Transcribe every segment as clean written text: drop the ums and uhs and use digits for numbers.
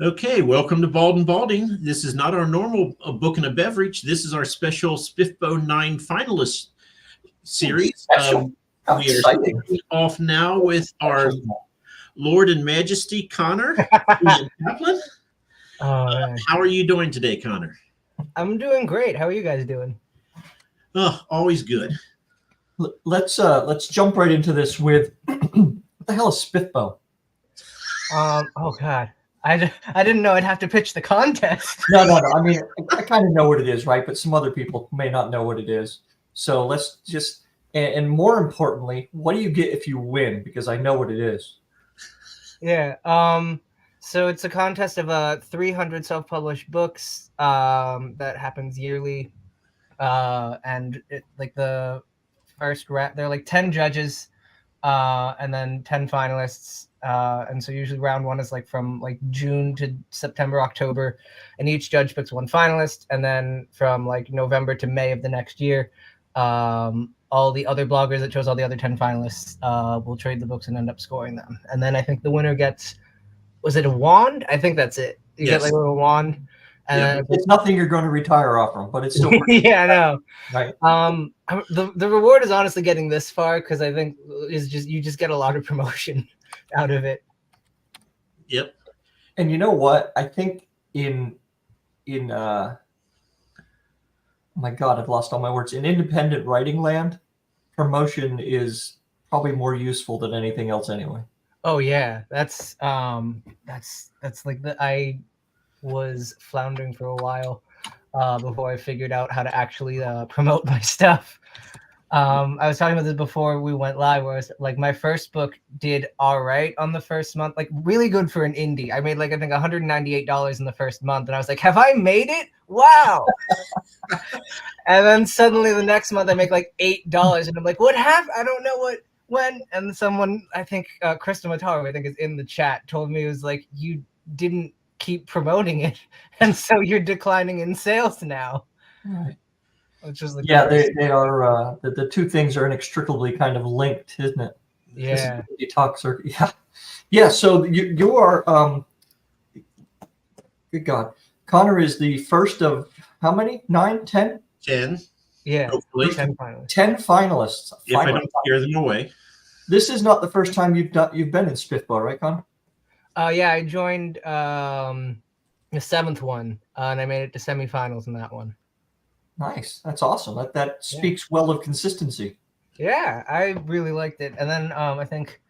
Okay, welcome to Bald&Balding. This is not our normal book and a beverage. This is our special SPFBO 9 finalist series. Special. How We are exciting. starting off now with our Lord and Majesty, Connor and Caplan. Oh, man. How are you doing today, Connor? I'm doing great. How are you guys doing? Oh, always good. Let's jump right into this with what the hell is SPFBO? Oh God, I didn't know I'd have to pitch the contest. No. I mean, I kind of know what it is, right? But some other people may not know what it is. So let's just, and more importantly, what do you get if you win? Because I know what it is. Yeah. So it's a contest of 300 self-published books that happens yearly, and it like the first round. There are like 10 judges, and then 10 finalists. And so usually round one is like from like June to September, October, and each judge picks one finalist. And then from like November to May of the next year, all the other bloggers that chose all the other 10 finalists will trade the books and end up scoring them. And then I think the winner gets, was it a wand? I think that's it. You get like a little wand. And it's nothing you're going to retire off from, but it's still yeah, I know. Right. The reward is honestly getting this far because I think is just you just get a lot of promotion out of it. Yep. And you know what? I think in oh my God, I've lost all my words. In independent writing land, promotion is probably more useful than anything else anyway. Oh yeah, that's like I was floundering for a while before I figured out how to actually promote my stuff. I was talking about this before we went live, where I was like, my first book did all right on the first month, like really good for an indie. I made like, I think $198 in the first month. And I was like, have I made it? Wow. And then suddenly the next month I make like $8 and I'm like, what happened? I don't know when. And someone, I think Krista Mataro, I think is in the chat, told me, it was like, you didn't keep promoting it. And so you're declining in sales now. Right. Which is like they are the two things are inextricably kind of linked, isn't it? Yeah. Yeah. So you are good God, Connor is the first of how many? 9, 10? 10. Yeah. Hopefully 10 finalists. 10 finalists. If I don't scare them away. This is not the first time you've been in SPFBO, right, Connor? Yeah, I joined the 7th one, and I made it to semifinals in that one. Nice. That's awesome. That speaks well of consistency. Yeah, I really liked it. And then I think,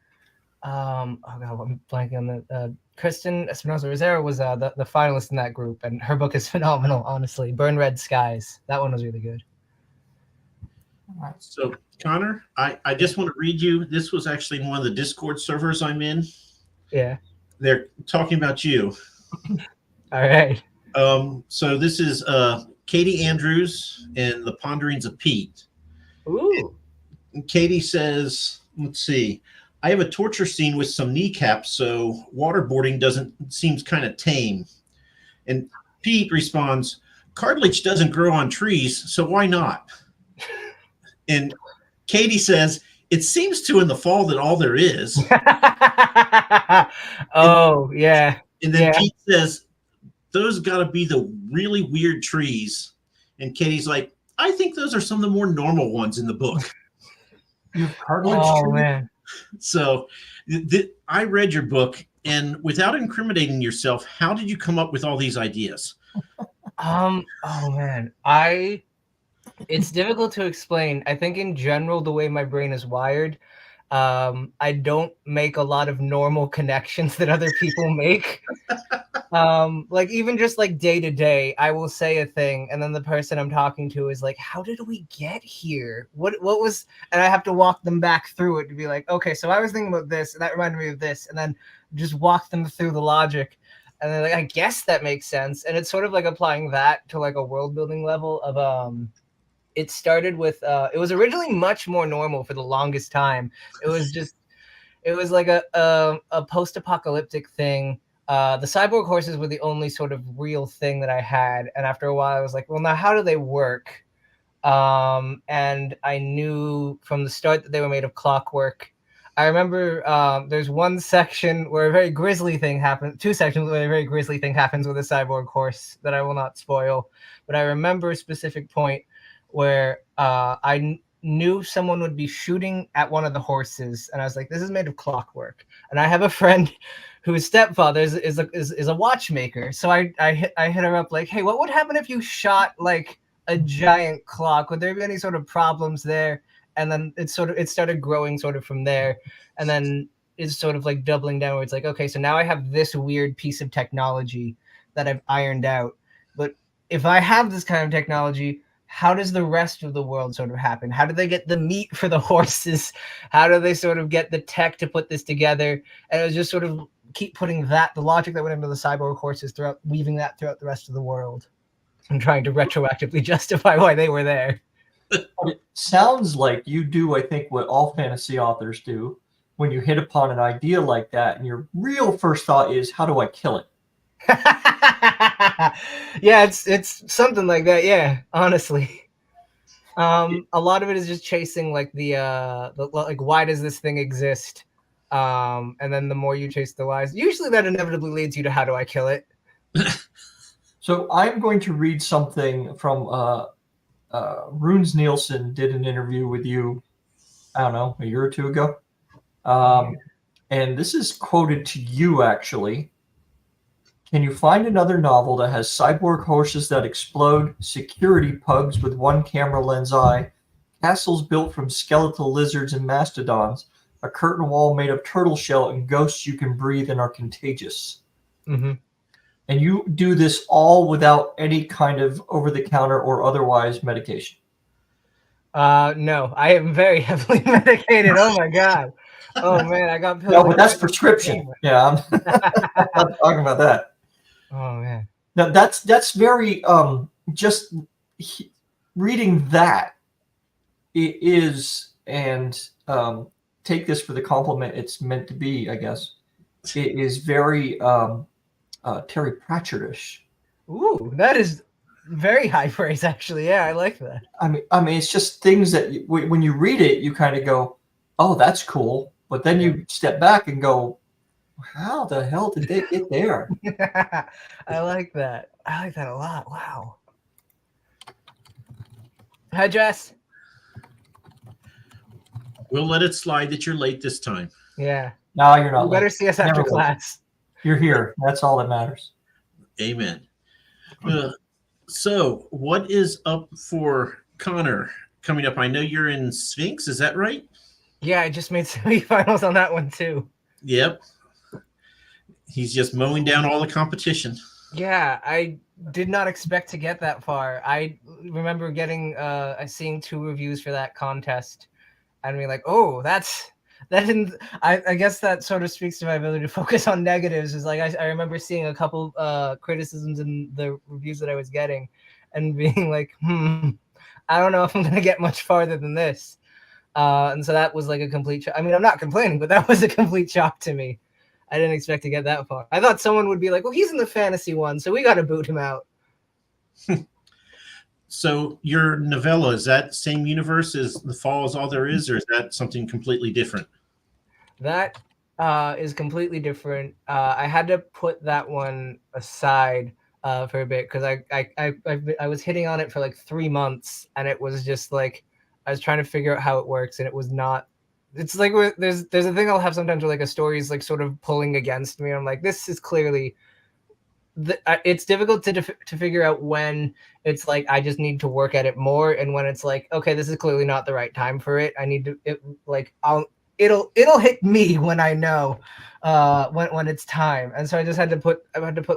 oh God, I'm blanking on the Kristen Espinosa Rosaire was the finalist in that group, and her book is phenomenal, honestly. Burn Red Skies. That one was really good. So, Connor, I just want to read you. This was actually one of the Discord servers I'm in. Yeah. They're talking about you. All right. So this is Katie Andrews and the Ponderings of Pete. Ooh. And Katie says, let's see, I have a torture scene with some kneecaps, so waterboarding seems kind of tame. And Pete responds, cartilage doesn't grow on trees, so why not? And Katie says, it seems to in the fall that all there is. Yeah. And then Pete says, those got to be the really weird trees. And Katie's like, I think those are some of the more normal ones in the book. You have cartilage trees? Man. So I read your book, and without incriminating yourself, how did you come up with all these ideas? Oh man, it's difficult to explain. I think in general, the way my brain is wired, I don't make a lot of normal connections that other people make. Like even just like day to day, I will say a thing, and then the person I'm talking to is like, "How did we get here? What was?" And I have to walk them back through it to be like, "Okay, so I was thinking about this, and that reminded me of this," and then just walk them through the logic. And they're like, "I guess that makes sense." And it's sort of like applying that to like a world building level of It started with it was originally much more normal for the longest time. It was like a post-apocalyptic thing. The cyborg horses were the only sort of real thing that I had, and after a while I was like, well, now how do they work? And I knew from the start that they were made of clockwork. I remember there's one section where a very grisly thing happens, two sections where a very grisly thing happens with a cyborg horse that I will not spoil. But I remember a specific point where I knew someone would be shooting at one of the horses, and I was like, this is made of clockwork. And I have a friend whose stepfather is a watchmaker. So I hit her up like, hey, what would happen if you shot like a giant clock? Would there be any sort of problems there? And then it started growing sort of from there, and then it's sort of like doubling down where it's like, okay, so now I have this weird piece of technology that I've ironed out. But if I have this kind of technology, how does the rest of the world sort of happen? How do they get the meat for the horses? How do they sort of get the tech to put this together? And it was just sort of keep putting the logic that went into the cyborg horses weaving that throughout the rest of the world and trying to retroactively justify why they were there. It sounds like you do, I think, what all fantasy authors do when you hit upon an idea like that, and your real first thought is, how do I kill it? Yeah, it's something like that. Yeah, honestly, a lot of it is just chasing like the like, why does this thing exist? And then the more you chase the whys, usually that inevitably leads you to how do I kill it. So I'm going to read something from Runes Nielsen did an interview with you, I don't know, a year or two ago. And this is quoted to you, actually. Can you find another novel that has cyborg horses that explode, security pugs with one camera lens eye, castles built from skeletal lizards and mastodons, a curtain wall made of turtle shell, and ghosts you can breathe and are contagious? Mm-hmm. And you do this all without any kind of over-the-counter or otherwise medication? No, I am very heavily medicated. Oh my god. Oh man, I got pills. No, but that's prescription. Yeah, I'm not talking about that. Oh man. Now that's very just reading that it is, and take this for the compliment it's meant to be, I guess. It is very Terry Pratchett-ish. Ooh, that is very high praise, actually. Yeah, I like that. I mean, it's just things that when you read it, you kind of go, "Oh, that's cool," but then you step back and go, "How the hell did they get there?" I like that. I like that a lot. Wow. Hi, Jess. We'll let it slide that you're late this time. Yeah. No, you're not. You better late. see us after Never class. You're here. That's all that matters. Amen. So, what is up for Connor coming up? I know you're in Sphinx. Is that right? Yeah, I just made semifinals on that one too. Yep. He's just mowing down all the competition. Yeah, I did not expect to get that far. I remember getting seeing 2 reviews for that contest and being like, oh, that didn't. I guess that sort of speaks to my ability to focus on negatives. Is like I remember seeing a couple criticisms in the reviews that I was getting and being like, I don't know if I'm gonna get much farther than this. And so that was like a complete shock. I mean, I'm not complaining, but that was a complete shock to me. I didn't expect to get that far. I thought someone would be like, well, he's in the fantasy one, so we got to boot him out. So your novella, is that same universe as The Fall Is All There Is, or is that something completely different? That is completely different. I had to put that one aside for a bit because I was hitting on it for like 3 months, and it was just like I was trying to figure out how it works, and it was not. It's like there's a thing I'll have sometimes where like a story is like sort of pulling against me. I'm like, this is clearly. It's difficult to figure out when it's like I just need to work at it more, and when it's like, okay, this is clearly not the right time for it. I need to it'll hit me when I know when it's time. And so I had to put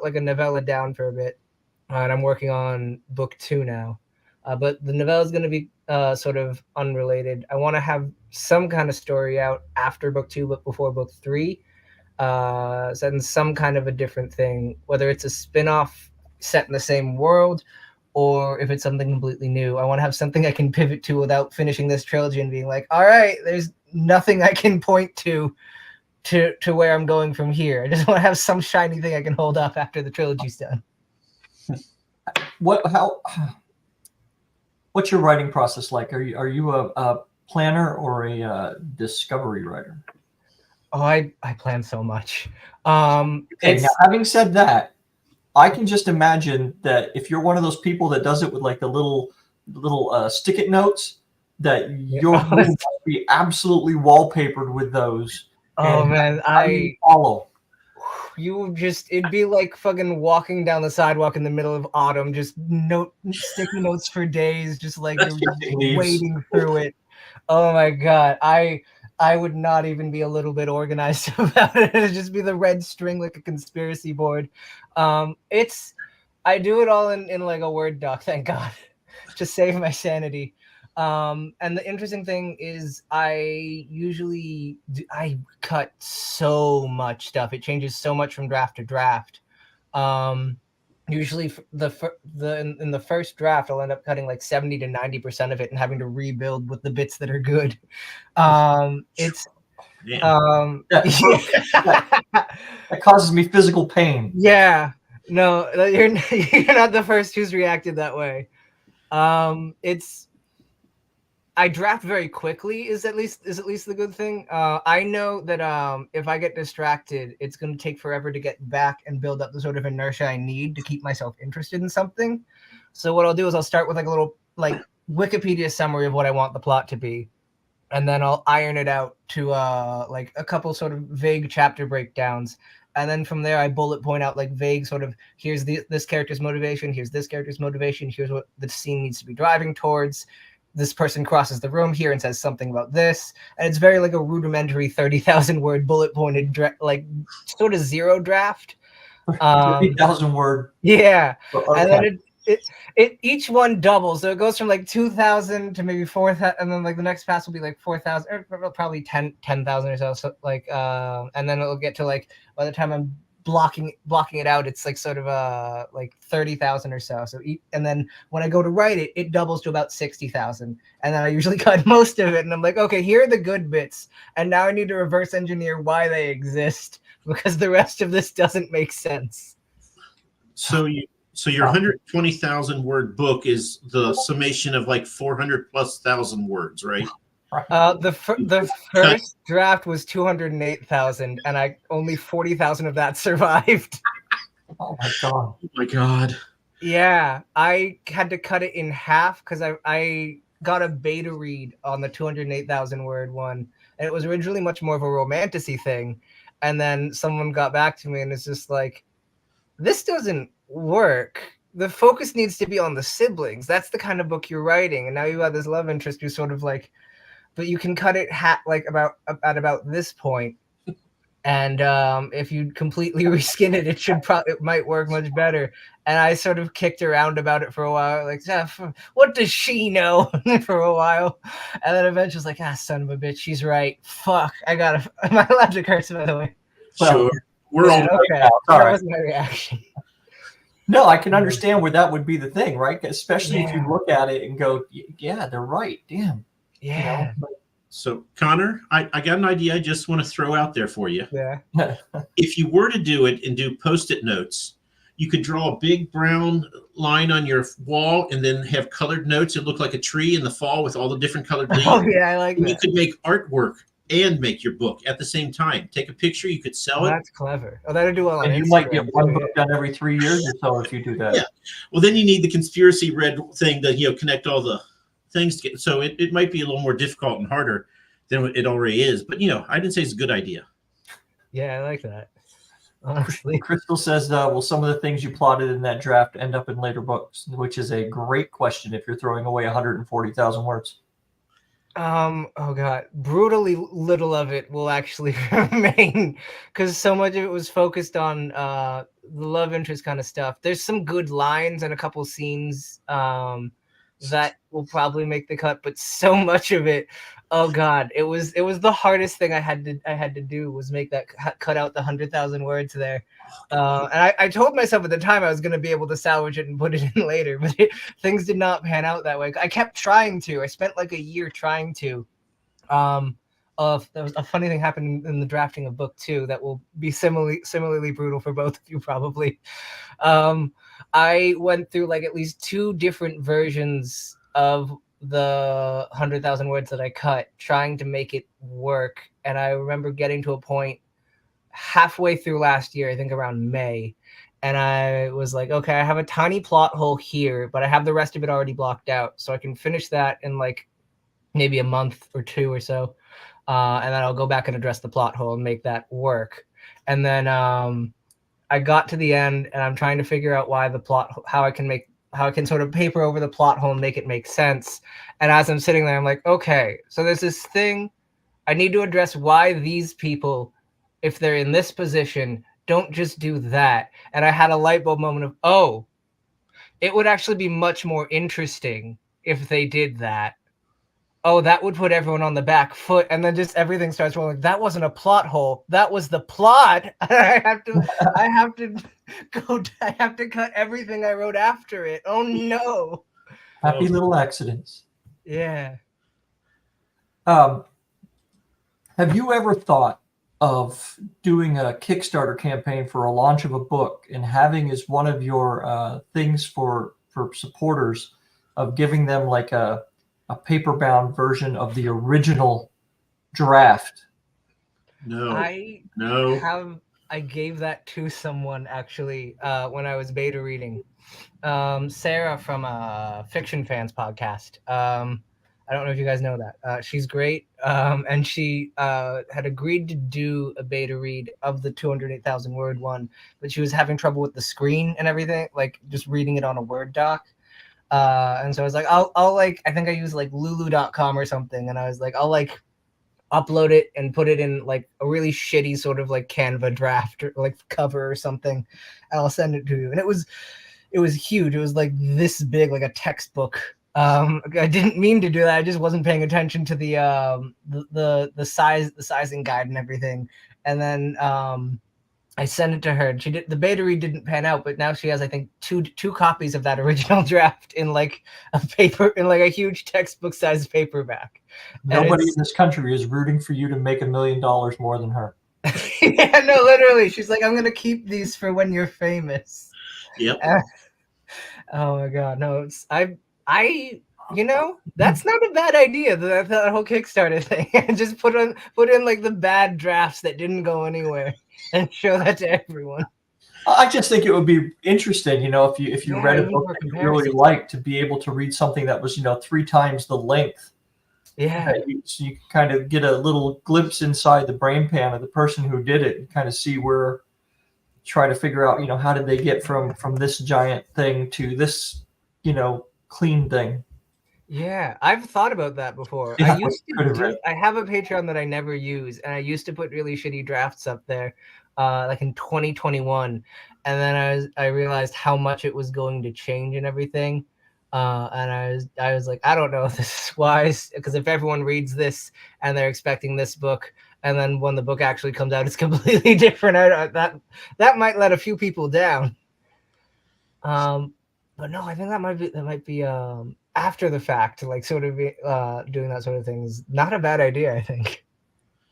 like a novella down for a bit, and I'm working on book 2 now. But the novella is going to be sort of unrelated. I want to have some kind of story out after book 2, but before book 3. Set in some kind of a different thing, whether it's a spin-off set in the same world or if it's something completely new. I want to have something I can pivot to without finishing this trilogy and being like, all right, there's nothing I can point to where I'm going from here. I just want to have some shiny thing I can hold up after the trilogy's done. What's your writing process like? Are you a planner or a discovery writer? Oh, I plan so much. Okay, now having said that, I can just imagine that if you're one of those people that does it with like the little stick-it notes, that your room must be absolutely wallpapered with those. Oh And man, how do you follow? it'd be like fucking walking down the sidewalk in the middle of autumn, just sticky notes for days, just like you're just wading through it. Oh my god, I would not even be a little bit organized about it. It'd just be the red string like a conspiracy board. I do it all in like a Word doc, thank God, to save my sanity. And the interesting thing is I cut so much stuff. It changes so much from draft to draft. Usually in the first draft, I'll end up cutting like 70 to 90% of it and having to rebuild with the bits that are good. That causes me physical pain. Yeah, no, you're not the first who's reacted that way. I draft very quickly is at least the good thing. I know that if I get distracted, it's going to take forever to get back and build up the sort of inertia I need to keep myself interested in something. So what I'll do is I'll start with like a little like Wikipedia summary of what I want the plot to be, and then I'll iron it out to like a couple sort of vague chapter breakdowns. And then from there, I bullet point out like vague sort of, here's this character's motivation, here's this character's motivation, here's what the scene needs to be driving towards. This person crosses the room here and says something about this. And it's very like a rudimentary 30,000 word bullet pointed, like sort of zero draft. 30,000 word. Yeah. Okay. And then it each one doubles. So it goes from like 2,000 to maybe 4,000. And then like the next pass will be like 4,000 or probably 10,000 or so. So like, and then it'll get to like, by the time I'm blocking it out, it's like sort of like 30,000 or so. And then when I go to write it, it doubles to about 60,000, and then I usually cut most of it. And I'm like, okay, here are the good bits, and now I need to reverse engineer why they exist, because the rest of this doesn't make sense. So your 120,000 word book is the summation of like 400,000+ words, right? The first draft was 208,000, and I only 40,000 of that survived. Oh my god! Oh my god! Yeah, I had to cut it in half because I got a beta read on the 208,000 word one, and it was originally much more of a romantasy thing, and then someone got back to me and it's just like, this doesn't work. The focus needs to be on the siblings. That's the kind of book you're writing, and now you have this love interest who's sort of like, but you can cut it like at about this point, and if you completely reskin it, it might work much better. And I sort of kicked around about it for a while, like, what does she know? For a while, and then eventually was like, son of a bitch, she's right. Fuck, am I allowed to curse, by the way? Sure, we're all okay. That was my reaction. No, I can understand where that would be the thing, right? Especially if you look at it and go, yeah, they're right. Damn. Yeah. You know? So, Connor, I got an idea I just want to throw out there for you. Yeah. If you were to do it and do Post-it notes, you could draw a big brown line on your wall and then have colored notes. It look like a tree in the fall with all the different colored leaves. Oh, yeah, I like that. You could make artwork and make your book at the same time. Take a picture, you could sell it. That's clever. Oh, that'd do well on Instagram. You might get one book done every 3 years or so if you do that. Yeah. Well, then you need the conspiracy red thing to connect all the things together. So it might be a little more difficult and harder than it already is. But I didn't say it's a good idea. Yeah, I like that. Honestly. Crystal says, will some of the things you plotted in that draft end up in later books? Which is a great question if you're throwing away 140,000 words. Oh god, brutally little of it will actually remain, because so much of it was focused on the love interest kind of stuff. There's some good lines and a couple scenes that will probably make the cut, but so much of it, oh god, it was the hardest thing I had to do was make that cut out the 100,000 words there. And I told myself at the time I was going to be able to salvage it and put it in later, but things did not pan out that way. I kept trying to. I spent like a year trying to. There was a funny thing happened in the drafting of book 2 that will be similarly brutal for both of you probably. I went through like at least 2 different versions of the 100,000 words that I cut, trying to make it work. And I remember getting to a point halfway through last year, I think around May, and I was like, okay, I have a tiny plot hole here, but I have the rest of it already blocked out, so I can finish that in like maybe a month or two or so, and then I'll go back and address the plot hole and make that work. And then I got to the end, and I'm trying to figure out why the plot, how I can sort of paper over the plot hole and make it make sense. And as I'm sitting there, I'm like, okay, so there's this thing I need to address, why these people, if they're in this position, don't just do that. And I had a light bulb moment of, oh, it would actually be much more interesting if they did that. Oh, that would put everyone on the back foot. And then just everything starts rolling. That wasn't a plot hole. That was the plot. I have to cut everything I wrote after it. Oh no. Happy little accidents. Yeah. Have you ever thought of doing a Kickstarter campaign for a launch of a book and having as one of your things for supporters of giving them like a paper-bound version of the original draft? No. I gave that to someone actually when I was beta reading. Sarah from Fiction Fans podcast. I don't know if you guys know that. She's great. And she had agreed to do a beta read of the 208,000 word one, but she was having trouble with the screen and everything, like just reading it on a Word doc. And so I was like, I'll like, I think I used like lulu.com or something. And I was like, I'll like upload it and put it in like a really shitty sort of like Canva draft or like cover or something. And I'll send it to you. And it was huge. It was like this big, like a textbook. I didn't mean to do that. I just wasn't paying attention to the sizing guide and everything. And then I sent it to her, and the beta read didn't pan out, but now she has, I think, two copies of that original draft in like a huge textbook sized paperback. Nobody in this country is rooting for you to make $1 million more than her. Yeah, no, literally. She's like, I'm gonna keep these for when you're famous. Yep. Oh my god, no, that's not a bad idea. That whole Kickstarter thing. Just put in like the bad drafts that didn't go anywhere and show that to everyone. I just think it would be interesting, if you read a book that you really liked, to be able to read something that was, 3 times the length. Yeah. So you kind of get a little glimpse inside the brain pan of the person who did it and kind of see try to figure out, how did they get from this giant thing to this, clean thing. Yeah, I've thought about that before. Yeah, I have a Patreon that I never use, and I used to put really shitty drafts up there, like in 2021, and then I realized how much it was going to change and everything, and I was like, I don't know if this is wise, because if everyone reads this and they're expecting this book, and then when the book actually comes out, it's completely different. That might let a few people down. But no, I think that might be after the fact, like sort of doing that sort of thing is not a bad idea, I think,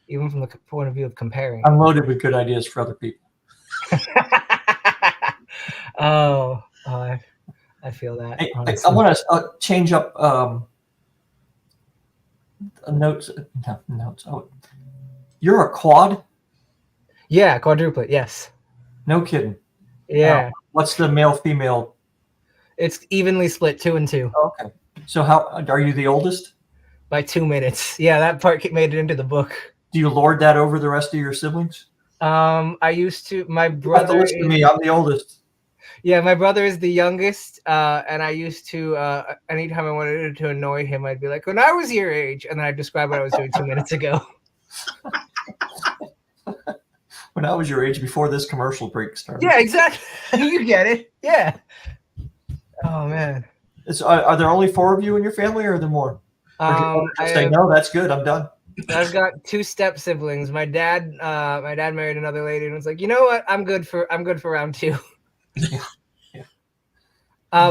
even from the point of view of comparing. I'm loaded with good ideas for other people. I feel that. Hey, I want to change up notes. Oh, you're a quad? Yeah, quadruplet. Yes. No kidding. Yeah. What's the male female? It's evenly split, 2 and 2. Okay. So how are you the oldest? By 2 minutes. Yeah, that part made it into the book. Do you lord that over the rest of your siblings? I used to. My brother. Listen to me. I'm the oldest. Yeah, my brother is the youngest, and I used to. Anytime I wanted to annoy him, I'd be like, "When I was your age," and then I'd describe what I was doing 2 minutes ago. When I was your age, before this commercial break started. Yeah, exactly. You get it. Yeah. Oh man. Are there only 4 of you in your family, or are there more? No, that's good. I'm done. I've got 2 step siblings. My dad married another lady and was like, you know what? I'm good for round 2. Yeah.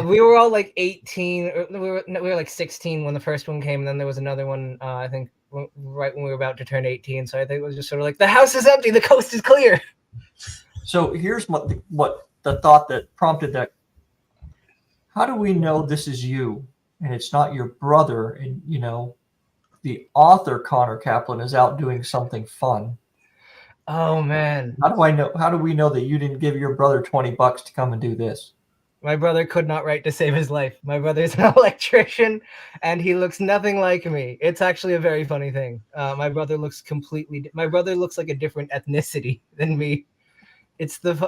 We were all like 18. Or we were like 16 when the first one came, and then there was another one. I think right when we were about to turn 18. So I think it was just sort of like, the house is empty, the coast is clear. So here's what the thought that prompted that. How do we know this is you? and it's not your brother, and the author Connor Caplan is out doing something fun. Oh man. How do we know that you didn't give your brother $20 to come and do this? My brother could not write to save his life. My brother's an electrician, and he looks nothing like me. It's actually a very funny thing. My brother looks like a different ethnicity than me.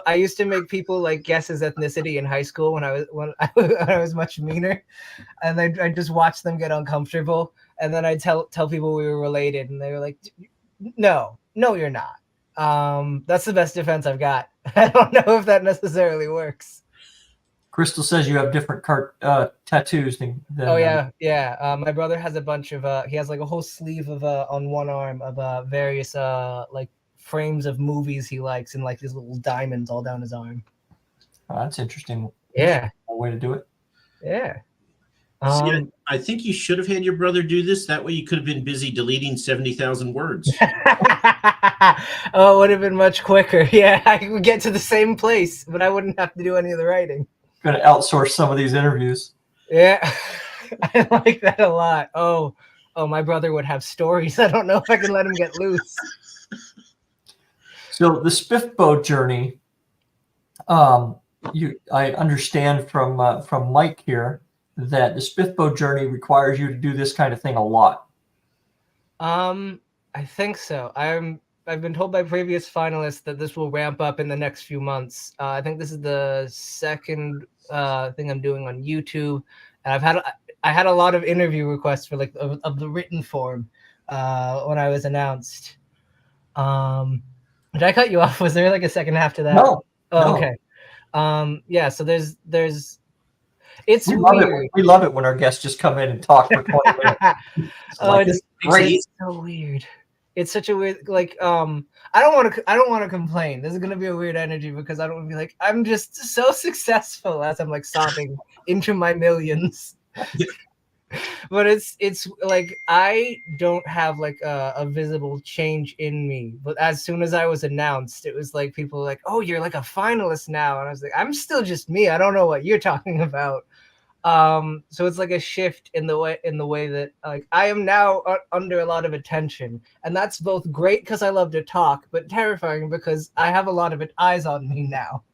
I used to make people like guess his ethnicity in high school when I was much meaner, and I just watch them get uncomfortable, and then I tell people we were related, and they were like, no, you're not. That's the best defense I've got. I don't know if that necessarily works. Crystal says you have different tattoos than Oh yeah. My brother has a bunch of he has like a whole sleeve of on one arm of various like frames of movies he likes, and like these little diamonds all down his arm. Oh, that's interesting. Yeah. Way to do it. Yeah. See, I think you should have had your brother do this. That way you could have been busy deleting 70,000 words. Oh, it would have been much quicker. Yeah, I would get to the same place, but I wouldn't have to do any of the writing. Going to outsource some of these interviews. Yeah, I like that a lot. Oh, my brother would have stories. I don't know if I can let him get loose. So the SPFBO journey, I understand from Mike here that the SPFBO journey requires you to do this kind of thing a lot. I think so. I've been told by previous finalists that this will ramp up in the next few months. I think this is the second thing I'm doing on YouTube, and I had a lot of interview requests for like of the written form when I was announced. Did I cut you off? Was there like a second half to that? No. Oh, no. Okay. Yeah. So there's. It's weird. We love it when our guests just come in and talk for 20 minutes. It's great. It's so weird. It's such a weird, like, I don't want to complain. This is going to be a weird energy because I don't want to be like, I'm just so successful as I'm like sobbing into my millions. But it's like, I don't have like a visible change in me. But as soon as I was announced, it was like, people were like, oh, you're like a finalist now. And I was like, I'm still just me. I don't know what you're talking about. So it's like a shift in the way that like I am now under a lot of attention, and that's both great because I love to talk, but terrifying because I have a lot of eyes on me now.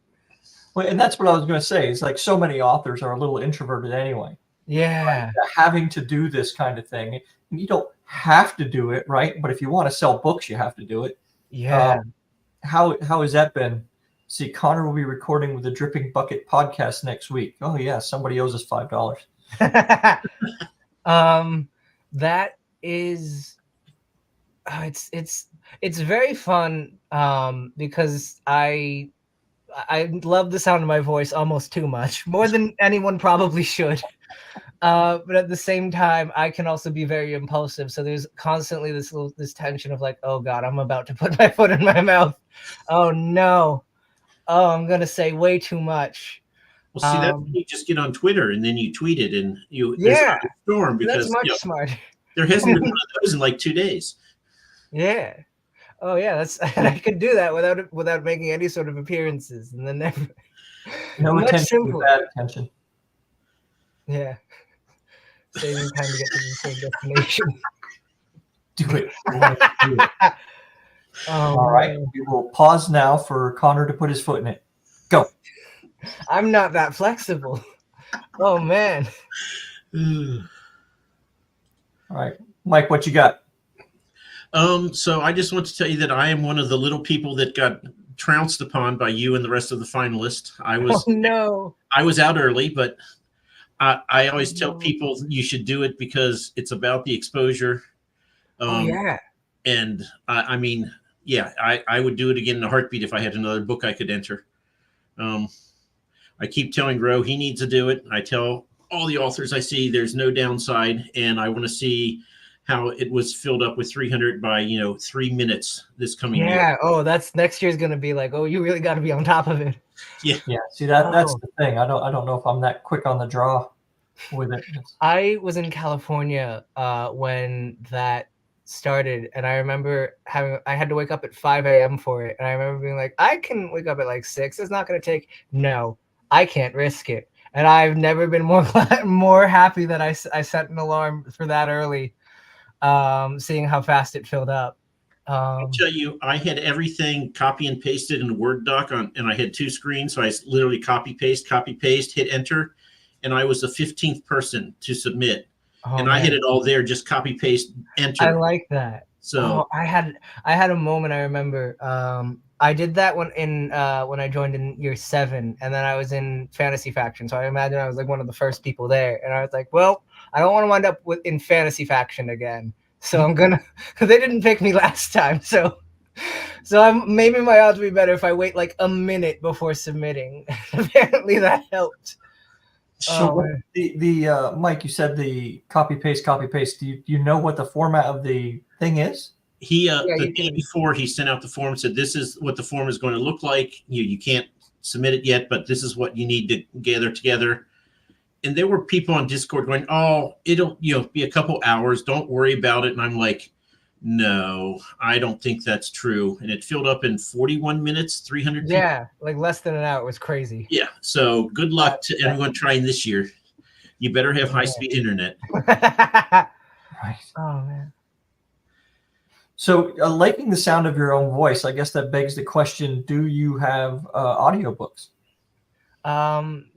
Well, and that's what I was going to say. It's like so many authors are a little introverted anyway. Yeah, like, having to do this kind of thing, you don't have to do it, right? But if you want to sell books, you have to do it. Yeah. How has that been? See, Connor will be recording with the Dripping Bucket podcast next week. Oh yeah, somebody owes us $5. That is, it's very fun because I love the sound of my voice almost too much, more than anyone probably should. But at the same time, I can also be very impulsive. So there's constantly this tension of like, oh God, I'm about to put my foot in my mouth. Oh no. Oh, I'm going to say way too much. Well, see, that you just get on Twitter and then you tweet it and storm because that's much smarter. There hasn't been one of those in like 2 days. Yeah. Oh yeah, I could do that without making any sort of appearances, and then never. No attention, bad attention. Yeah. Saving time to get to the same destination. Do it. All right, we will pause now for Connor to put his foot in it. Go. I'm not that flexible. Oh man. All right, Mike, what you got? So I just want to tell you that I am one of the little people that got trounced upon by you and the rest of the finalists. I was out early, but I always tell people you should do it because it's about the exposure. And I mean, yeah, I would do it again in a heartbeat if I had another book I could enter. I keep telling Ro he needs to do it. I tell all the authors I see there's no downside, and I want to see how it was filled up with 300 by 3 minutes this coming year. Yeah. Oh, that's next year's gonna be like, oh, you really got to be on top of it. Yeah. Yeah. See that's the thing. I don't know if I'm that quick on the draw with it. I was in California when that started, and I remember I had to wake up at 5 a.m. for it, and I remember being like, I can wake up at like 6. It's not going to take. No, I can't risk it. and I've never been more more happy that I set an alarm for that early. Seeing how fast it filled up. I'll tell you, I had everything copy and pasted in a Word doc and I had 2 screens. So I literally copy, paste, hit enter. And I was the 15th person to submit. And I had it all there, just copy, paste, enter. I like that. So I had a moment. I remember, I did that when I joined in year 7, and then I was in Fantasy Faction. So I imagine I was like one of the first people there. And I was like, well, I don't want to wind up in Fantasy Faction again. So I'm gonna. They didn't pick me last time, so maybe my odds will be better if I wait like a minute before submitting. Apparently that helped. So the Mike, you said the copy paste. Do you know what the format of the thing is? He the day before he sent out the form, said this is what the form is going to look like. You can't submit it yet, but this is what you need to gather together. And there were people on Discord going, "Oh, it'll be a couple hours. Don't worry about it." And I'm like, "No, I don't think that's true." And it filled up in 41 minutes, 300 people. Yeah, like less than an hour. It was crazy. Yeah. So good luck to everyone trying this year. You better have high-speed internet. Right. Oh man. So liking the sound of your own voice, I guess that begs the question: do you have audiobooks?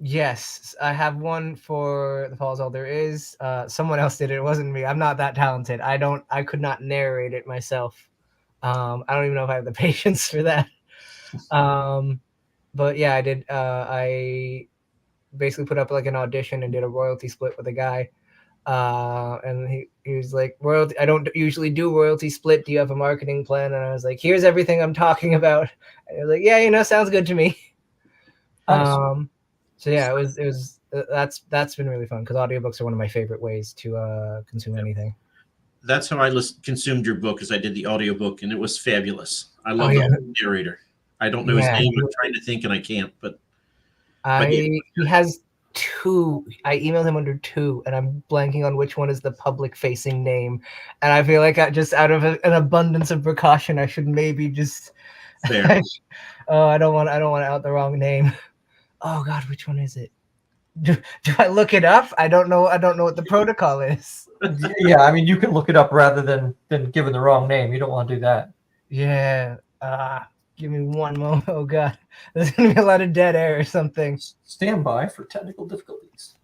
Yes, I have one for The Falls All There Is. Someone else did it. It wasn't me. I'm not that talented. I could not narrate it myself. I don't even know if I have the patience for that. But yeah, I did. I basically put up like an audition and did a royalty split with a guy. And he was like, royalty, I don't usually do royalty split. Do you have a marketing plan? And I was like, here's everything I'm talking about. And he was like, yeah, sounds good to me. Nice. So yeah, it was that's been really fun because audiobooks are one of my favorite ways to consume anything. That's how I consumed your book, as I did the audiobook, and it was fabulous. I love the narrator. I don't know his name. I'm trying to think, and I can't. But he has 2. I emailed him under 2, and I'm blanking on which one is the public-facing name. And I feel like just out of an abundance of precaution, I should maybe just. Fair. I don't want to out the wrong name. Oh God, which one is it? Do I look it up? I don't know what the protocol is. Yeah, I mean, you can look it up rather than giving the wrong name. You don't want to do that. Yeah. Give me one moment. Oh God, there's gonna be a lot of dead air or something. Stand by for technical difficulties.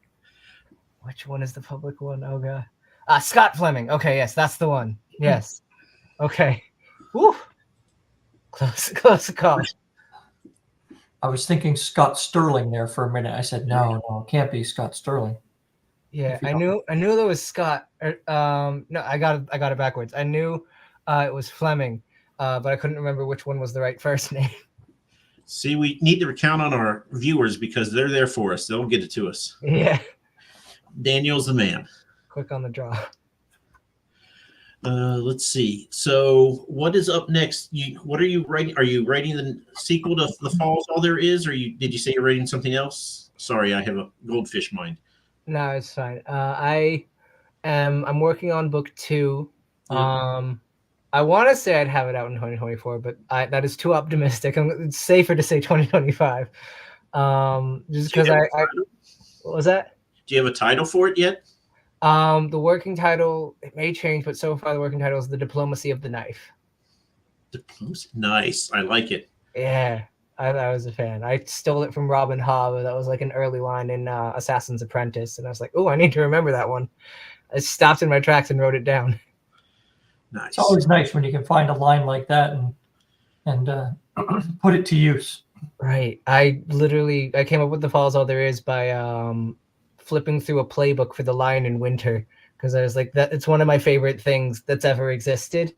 Which one is the public one? Oh God. Scott Fleming. Okay, yes, that's the one. Yes. Okay. Woo. Close call. I was thinking Scott Sterling there for a minute. I said, no, it can't be Scott Sterling. Yeah, I knew there was Scott. No, I got it backwards. I knew it was Fleming, but I couldn't remember which one was the right first name. See, we need to recount on our viewers because they're there for us. They'll get it to us. Yeah. Daniel's the man. Quick on the draw. Let's see. So what is up next? What are you writing? Are you writing the sequel to The Falls All There Is, or did you say you're writing something else? Sorry, I have a goldfish mind. No, it's fine. I'm working on book 2. Yeah. I want to say I'd have it out in 2024, but that is too optimistic. It's safer to say 2025. Just because what was that? Do you have a title for it yet? The working title, it may change, but so far the working title is The Diplomacy of the Knife. Diplomacy? Nice. I like it. Yeah, I was a fan. I stole it from Robin Hobb. That was like an early line in Assassin's Apprentice. And I was like, oh, I need to remember that one. I stopped in my tracks and wrote it down. Nice. It's always nice when you can find a line like that and put it to use. Right. I came up with The Falls All There Is by flipping through a playbook for The Lion in Winter, because I was like, that it's one of my favorite things that's ever existed.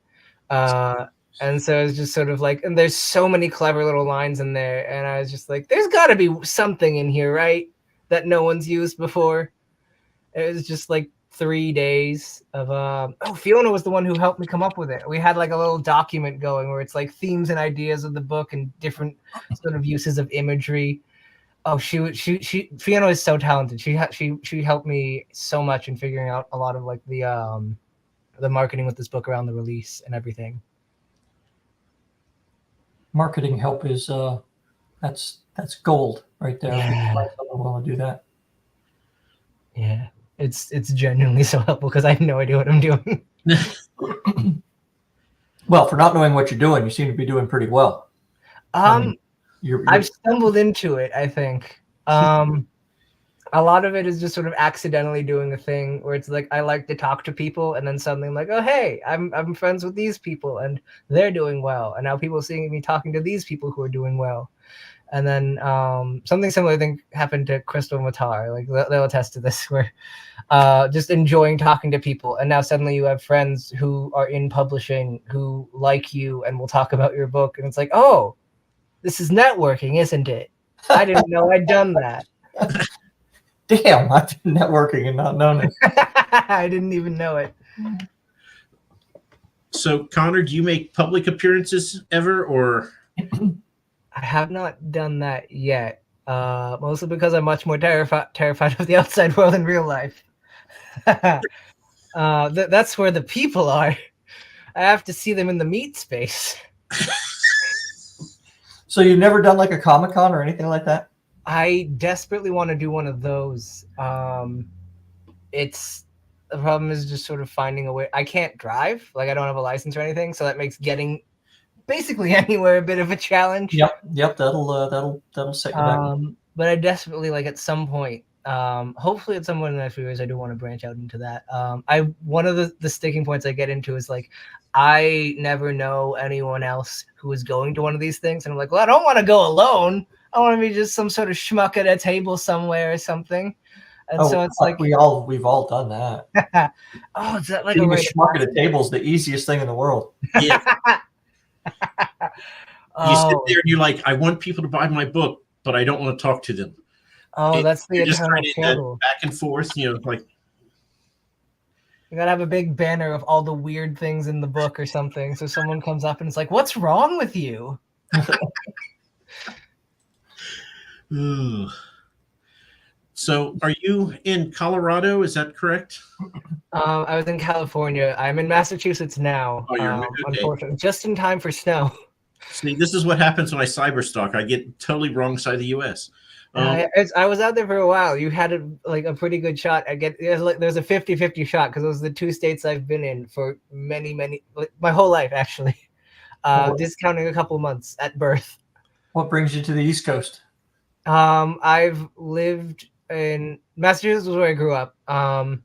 And so it's just sort of like, and there's so many clever little lines in there, and I was just like, there's got to be something in here, right, that no one's used before. It was just like 3 days of Fiona was the one who helped me come up with it. We had like a little document going where it's like themes and ideas of the book and different sort of uses of imagery. Oh, Fiona is so talented. She helped me so much in figuring out a lot of like the marketing with this book around the release and everything. Marketing help is that's gold right there. Yeah. Someone will do that. Yeah, it's genuinely so helpful because I have no idea what I'm doing. Well, for not knowing what you're doing, you seem to be doing pretty well. I've stumbled into it, I think. A lot of it is just sort of accidentally doing a thing where it's like I like to talk to people, and then suddenly I'm like, oh hey, I'm friends with these people and they're doing well, and now people are seeing me talking to these people who are doing well. And then something similar I think happened to Crystal Matar. Like they'll attest to this, where just enjoying talking to people, and now suddenly you have friends who are in publishing who like you and will talk about your book, and it's like, oh, this is networking, isn't it? I didn't know I'd done that. Damn, I've been networking and not known it. I didn't even know it. So, Connor, do you make public appearances ever, or? I have not done that yet, mostly because I'm much more terrified of the outside world in real life. That's where the people are. I have to see them in the meat space. So you've never done like a Comic-Con or anything like that? I desperately want to do one of those. It's the problem is just sort of finding a way. I can't drive, like I don't have a license or anything, so that makes getting basically anywhere a bit of a challenge. Yep, that'll set you back. But I desperately, like, at some point, hopefully at some point in the next few years, I do want to branch out into that. One of the sticking points I get into is like, I never know anyone else who is going to one of these things, and I'm like, well, I don't want to go alone. I want to be just some sort of schmuck at a table somewhere or something. And so it's like we've all done that. Oh, is that like being a schmuck at a table is the easiest thing in the world. Yeah. You sit there and you're like, I want people to buy my book, but I don't want to talk to them. That's the just eternal struggle. Back and forth, like you gotta have a big banner of all the weird things in the book or something, so someone comes up and it's like, "What's wrong with you?" So, are you in Colorado? Is that correct? I was in California. I'm in Massachusetts now. Oh, you're okay. Unfortunately, just in time for snow. See, this is what happens when I cyberstalk. I get totally wrong side of the U.S. I was out there for a while. You had a pretty good shot. There's a 50-50 shot because those are the two states I've been in for many, my whole life actually. Discounting a couple months at birth. What brings you to the East Coast? I've lived in Massachusetts was where I grew up. And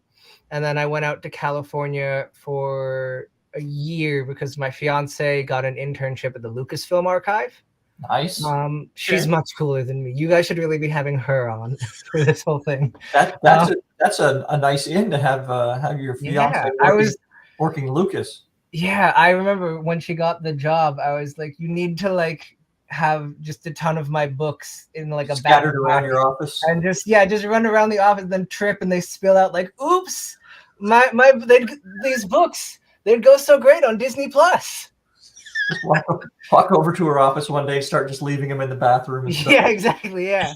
then I went out to California for a year because my fiance got an internship at the Lucasfilm Archive. Nice. She's much cooler than me. You guys should really be having her on for this whole thing. That's a nice in to have your fiance working Lucas. Yeah, I remember when she got the job, I was like, you need to like have just a ton of my books in like a scattered around your office and just run around the office, then trip and they spill out like, oops, these books, they'd go so great on Disney Plus. Walk over to her office one day, start just leaving them in the bathroom and stuff. Yeah, exactly. Yeah.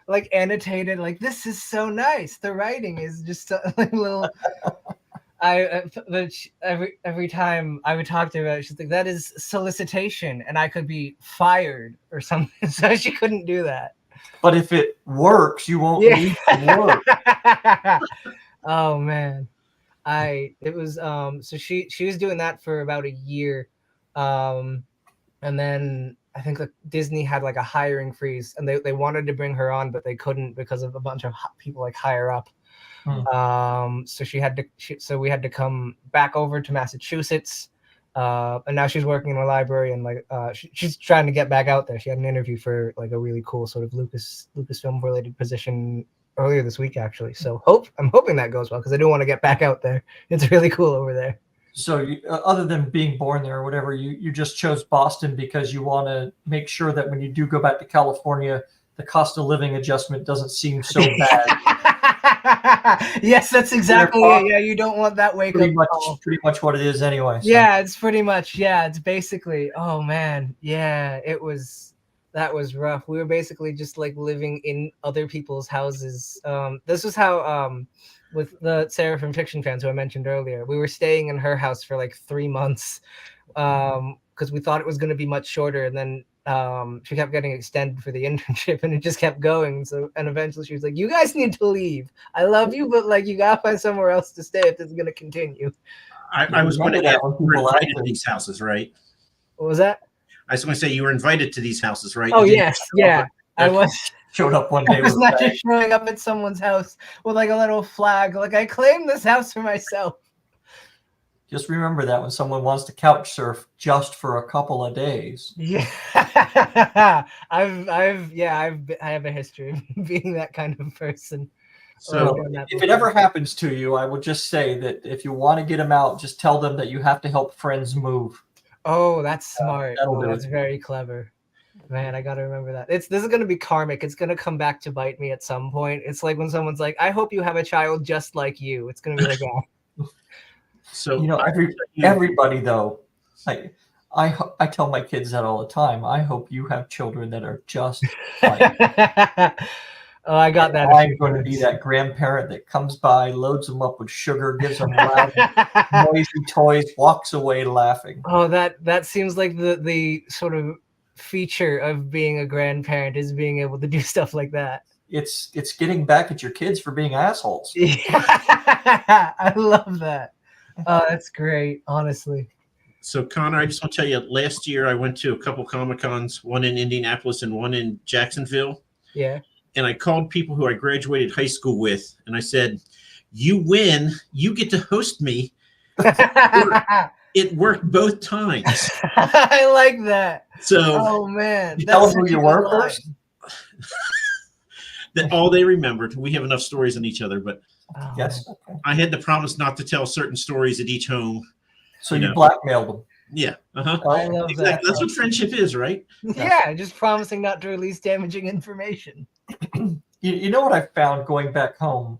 Like annotated, like this is so nice. The writing is just like little. Every time I would talk to her, she's like, "That is solicitation, and I could be fired or something." So she couldn't do that. But if it works, you won't need to work. Oh man, so she was doing that for about a year, and then I think like Disney had like a hiring freeze, and they wanted to bring her on, but they couldn't because of a bunch of people like higher up. So we had to come back over to Massachusetts, and now she's working in a library and like she's trying to get back out there. She had an interview for like a really cool sort of Lucasfilm related position earlier this week actually. So I'm hoping that goes well because I do want to get back out there. It's really cool over there. So other than being born there or whatever, you just chose Boston because you want to make sure that when you do go back to California, the cost of living adjustment doesn't seem so bad. Yes, that's exactly it. Yeah, you don't want that wake up call. Pretty much what it is anyway. So. Yeah, it's pretty much. Yeah, it's basically. Oh man, yeah, that was rough. We were basically just like living in other people's houses. This was how with the Sarah from Fiction Fans who I mentioned earlier, we were staying in her house for like 3 months because we thought it was going to be much shorter, and then she kept getting extended for the internship, and it just kept going. So, and eventually she was like, "You guys need to leave. I love you, but like you gotta find somewhere else to stay if this is gonna continue." I was going to ask, you were invited to actually- these houses, right? What was that? I was going to say you were invited to these houses, right? Oh You didn't yes, show up yeah. at- I Okay. was. showed up one I day was with not a bag. just showing up at someone's house with like a little flag, like I claim this house for myself. Just remember that when someone wants to couch surf just for a couple of days. Yeah, I have a history of being that kind of person. So I've done that If it before. ever happens to you, I would just say that if you want to get them out, just tell them that you have to help friends move. Oh, that's smart. that'll Oh, do that's it. very clever. Man, I gotta remember that. This is gonna be karmic. It's gonna come back to bite me at some point. It's like when someone's like, "I hope you have a child just like you." It's gonna be like that. So You know, everybody though, I tell my kids that all the time. I hope you have children that are just like. Oh, I got that. I'm going to be that grandparent that comes by, loads them up with sugar, gives them loud, noisy toys, walks away laughing. Oh, that seems like the sort of feature of being a grandparent is being able to do stuff like that. It's getting back at your kids for being assholes. Yeah, I love that. Oh, that's great, honestly. So Connor, I just want to tell you, last year I went to a couple Comic-Cons, one in Indianapolis and one in Jacksonville. Yeah. And I called people who I graduated high school with, and I said, "You win. You get to host me." It worked both times. I like that. So Oh man, You tell that's them who such you a were good line. first. that all they remembered. We have enough stories on each other, but Oh, Yes. man. Okay. I had to promise not to tell certain stories at each home. So You you know. blackmailed them. Yeah. Uh-huh. I love Exactly. That's what friendship is, right? that. Yeah, just promising not to release damaging information. You know what I found going back home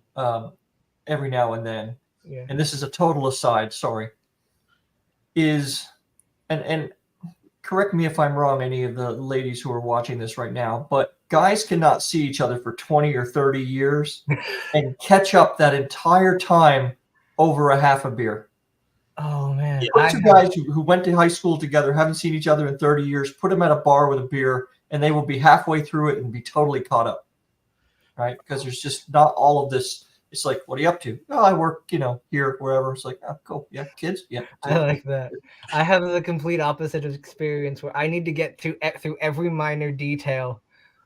every now and then, Yeah. and this is a total aside, sorry, is, and correct me if I'm wrong, any of the ladies who are watching this right now, but guys cannot see each other for 20 or 30 years and catch up that entire time over a half a beer. Oh man, Put two guys who went to high school together, haven't seen each other in 30 years, put them at a bar with a beer, and they will be halfway through it and be totally caught up, right? Because there's just not all of this. It's like, what are you up to? Oh, I work, here, wherever. It's like, oh, cool. Yeah, kids. Yeah. I like that. I have the complete opposite of experience where I need to get through every minor detail.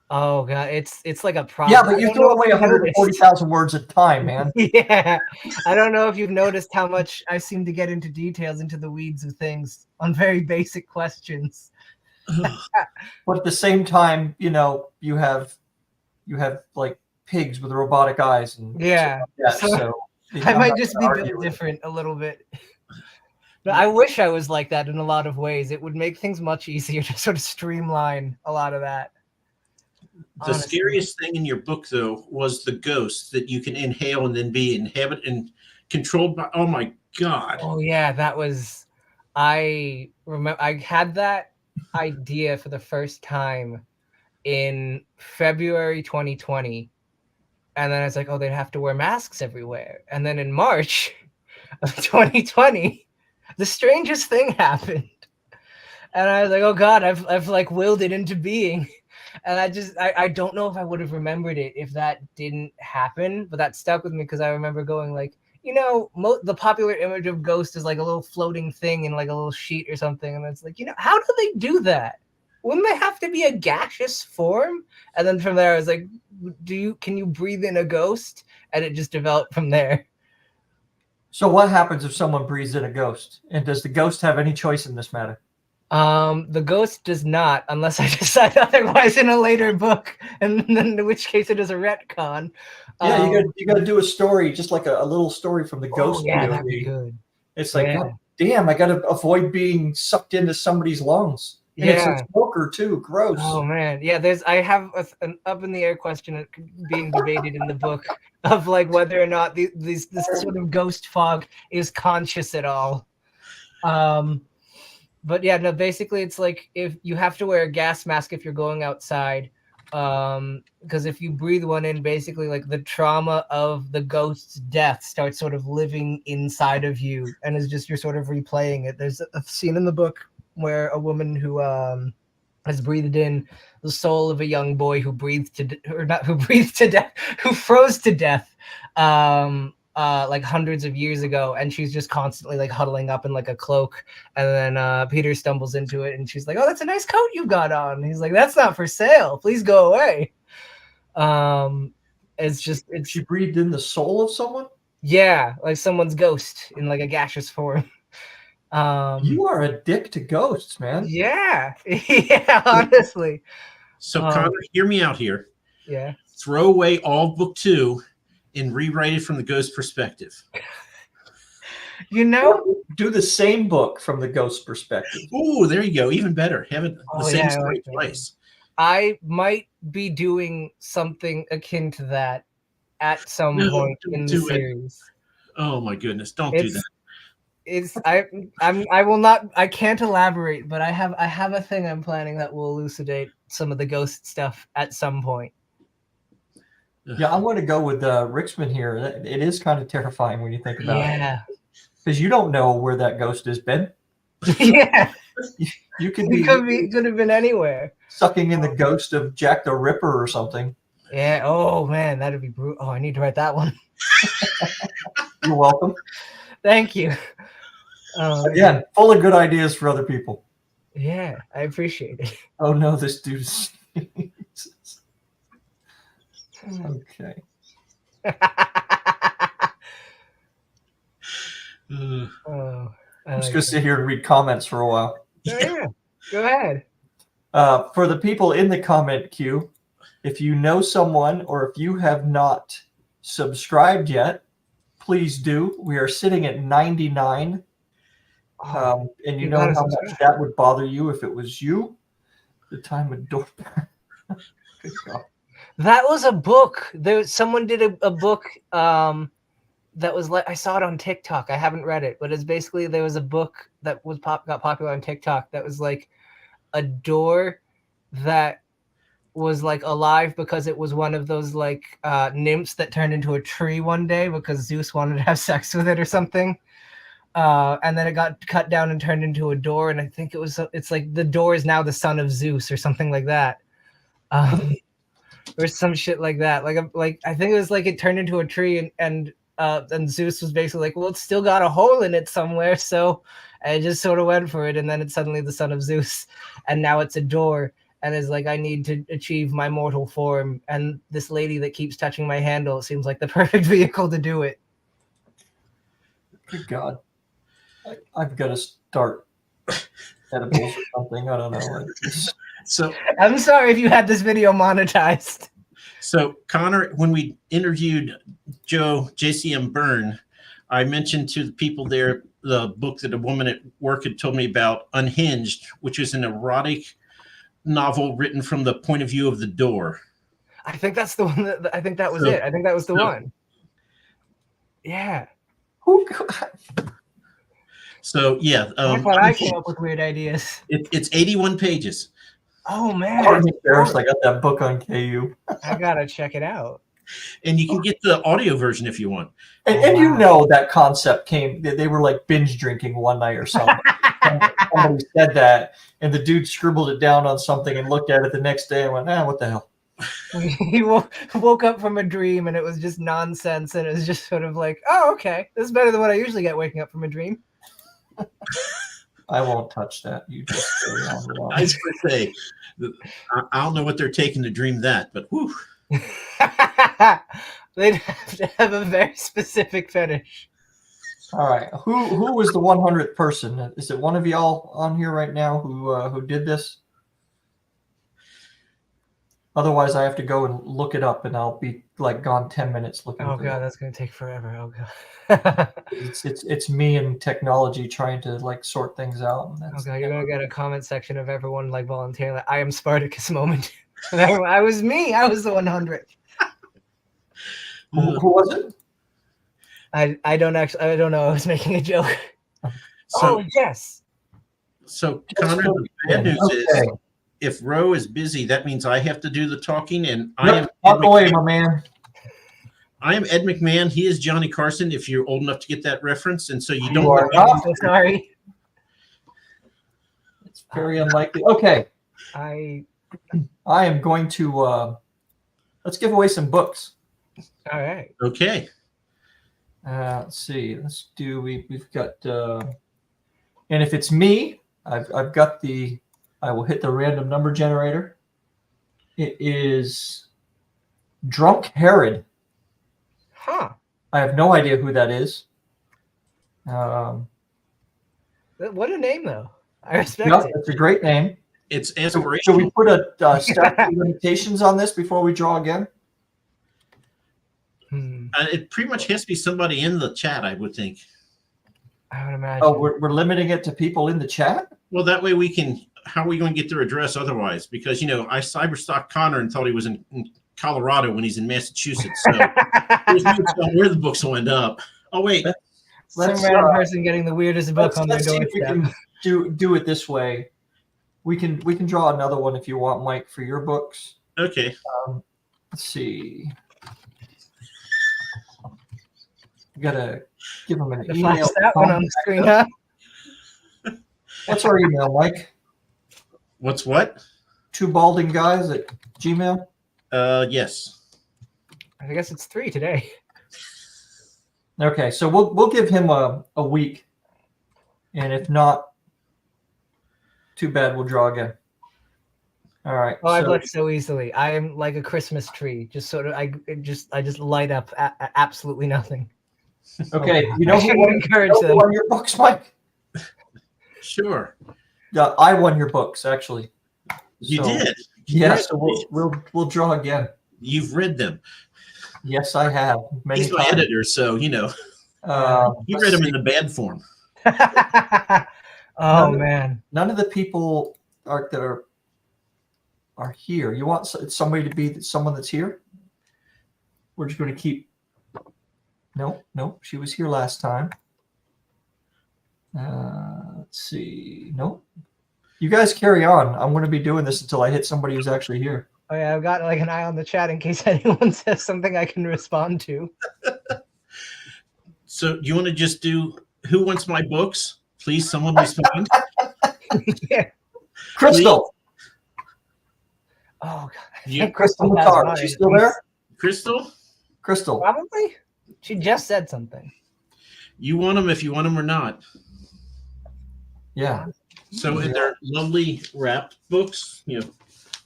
Oh god, it's like a problem. Yeah, but I you don't throw know if away you've noticed. 140,000 words at a time, man. Yeah, I don't know if you've noticed how much I seem to get into details, into the weeds of things on very basic questions. But at the same time, you have like pigs with robotic eyes and Yeah, stuff like that. So I I'm might not just gonna be argue built with it. different a little bit. But I wish I was like that in a lot of ways. It would make things much easier to sort of streamline a lot of that. The Honestly. scariest thing in your book, though, was the ghost that you can inhale and then be inhabited and controlled by. Oh my God. Oh yeah, that was. I remember I had that idea for the first time in February 2020, and then I was like, oh, they'd have to wear masks everywhere. And then in March of 2020, the strangest thing happened, and I was like, oh God, I've like willed it into being. And I don't know if I would have remembered it if that didn't happen, but that stuck with me because I remember going like, the popular image of ghost is like a little floating thing in like a little sheet or something, and it's like, how do they do that? Wouldn't they have to be a gaseous form? And then from there, I was like, can you breathe in a ghost? And it just developed from there. So what happens if someone breathes in a ghost? And does the ghost have any choice in this matter? The ghost does not, unless I decide otherwise in a later book, and then in which case it is a retcon. Yeah, you got to do a story, just like a little story from the ghost. Yeah, POV. that'd be good. It's like, Yeah. God damn, I got to avoid being sucked into somebody's lungs. And it's a smoker too. Gross. Oh man, yeah. I have an up in the air question being debated in the book of like whether or not this sort of ghost fog is conscious at all. But yeah, no. Basically, it's like if you have to wear a gas mask if you're going outside, because if you breathe one in, basically like the trauma of the ghost's death starts sort of living inside of you, and is just you're sort of replaying it. There's a scene in the book where a woman who has breathed in the soul of a young boy who breathed to death, who froze to death, like hundreds of years ago, and she's just constantly like huddling up in like a cloak. And then Peter stumbles into it, and she's like, "Oh, that's a nice coat you've got on." And he's like, "That's not for sale. Please go away." She breathed in the soul of someone. Yeah, like someone's ghost in like a gaseous form. You are a dick to ghosts, man. Yeah, yeah, honestly. So Connor, hear me out here. Yeah. Throw away all book 2 and rewrite it from the ghost perspective. You know, do the same book from the ghost perspective. Oh, there you go. Even better. Have it the same story twice. I might be doing something akin to that at some point in the series. Oh my goodness! Don't do that. I can't elaborate, but I have a thing I'm planning that will elucidate some of the ghost stuff at some point. Yeah, I'm going to go with Ricksman here. It is kind of terrifying when you think about it. Because you don't know where that ghost has been. Yeah. You could have been anywhere. Sucking in the ghost of Jack the Ripper or something. Yeah. Oh man, that'd be brutal. Oh, I need to write that one. You're welcome. Thank you. Again, full of good ideas for other people. Yeah, I appreciate it. Oh no, this dude's. Okay. I'm just gonna sit here and read comments for a while. Yeah, go ahead. For the people in the comment queue, if you know someone or if you have not subscribed yet, please do. We are sitting at 99. And you know how much that would bother you if it was you. The time of door. Good God. That was a book. Someone did a book that was like, I saw it on TikTok. I haven't read it, but it's basically there was a book that was got popular on TikTok that was like a door that was like alive because it was one of those like nymphs that turned into a tree one day because Zeus wanted to have sex with it or something. And then it got cut down and turned into a door. And I think it's like the door is now the son of Zeus or something like that. Or some shit like that. Like I think it was like it turned into a tree and Zeus was basically like, well, it's still got a hole in it somewhere. So I just sort of went for it. And then it's suddenly the son of Zeus. And now it's a door. And is like, I need to achieve my mortal form. And this lady that keeps touching my handle seems like the perfect vehicle to do it. Good God. I've got to start edibles or something. I don't know. So I'm sorry if you had this video monetized. So Connor, when we interviewed Joe JCM Byrne, I mentioned to the people there the book that a woman at work had told me about, Unhinged, which is an erotic novel written from the point of view of the door. I think that's the one I think that was it. I think that was the one. Yeah. So yeah, I thought I came up with weird ideas. It's 81 pages. Oh man, I'm embarrassed. I got that book on KU. I gotta check it out. And you can get the audio version if you want. And you know that concept came. They were like binge drinking one night or something. Somebody said that, and the dude scribbled it down on something and looked at it the next day and went, what the hell? He woke up from a dream and it was just nonsense, and it was just sort of like, oh, okay, this is better than what I usually get waking up from a dream. I won't touch that. You just carry on. I was going to say, I don't know what they're taking to dream that, but whew. They'd have to have a very specific fetish. All right, who was the 100th person? Is it one of y'all on here right now who did this? Otherwise, I have to go and look it up, and I'll be like gone 10 minutes looking. Oh god, that's gonna take forever. Oh god. it's me and technology trying to like sort things out. And oh god, you're gonna get a comment section of everyone like volunteering. Like, I am Spartacus moment. I was me. I was the 100th. Who was it? I don't know. I was making a joke. So, yes. So Connor, the bad news is, if Ro is busy, that means I have to do the talking, and I am. Talk away, my man. I am Ed McMahon. He is Johnny Carson. If you're old enough to get that reference, and so you are don't. So sorry. It's very unlikely. Okay, I am going to let's give away some books. All right. Okay. Let's see. Let's do. We've got. And if it's me, I've got the. I will hit the random number generator. It is Drunk Herod. Huh. I have no idea who that is. What a name, though. I respect Yep, it. it's a great name. It's Should aspirational. we put a statute of limitations on this before we draw again? It pretty much has to be somebody in the chat, I would think. I would imagine. Oh, we're limiting it to people in the chat? Well, that way we can. How are we going to get their address otherwise? Because I cyberstalked Connor and thought he was in Colorado when he's in Massachusetts. So there's no telling where the books will end up. Oh wait, Some random person getting the weirdest book on their let's see if we doorstep. can do it this way. We can draw another one if you want, Mike, for your books. okay. Let's see. You gotta give them an To flash email. that one on the screen, huh? What's our email, Mike? What's what? 2baldingguys@gmail. Yes. I guess it's 3 today. Okay, so we'll give him a week, and if not, too bad. We'll draw again. All right. Oh, I blitzed so easily. I am like a Christmas tree. Just sort of, I just light up absolutely nothing. Okay, you I know shouldn't who encourage won them. your books, Mike? Sure. I won your books, actually. You So, did. Yeah, so we'll draw again. You've read them. Yes, I have. Many He's my times. editor, so you read Let's them see. in the bad form. Oh man. None of the people that are here. You want somebody to be someone that's here? We're just going to keep. No, she was here last time. Let's see. No, you guys carry on. I'm going to be doing this until I hit somebody who's actually here. Oh yeah, I've got like an eye on the chat in case anyone says something I can respond to. So you want to just do who wants my books? Please, someone respond. Yeah. Crystal. Oh god. I You- think Crystal has Matar. mine. She's still there? Crystal, Crystal. Probably. She just said something. you want them if you want them or not. Yeah. So Yeah. they're lovely wrapped books,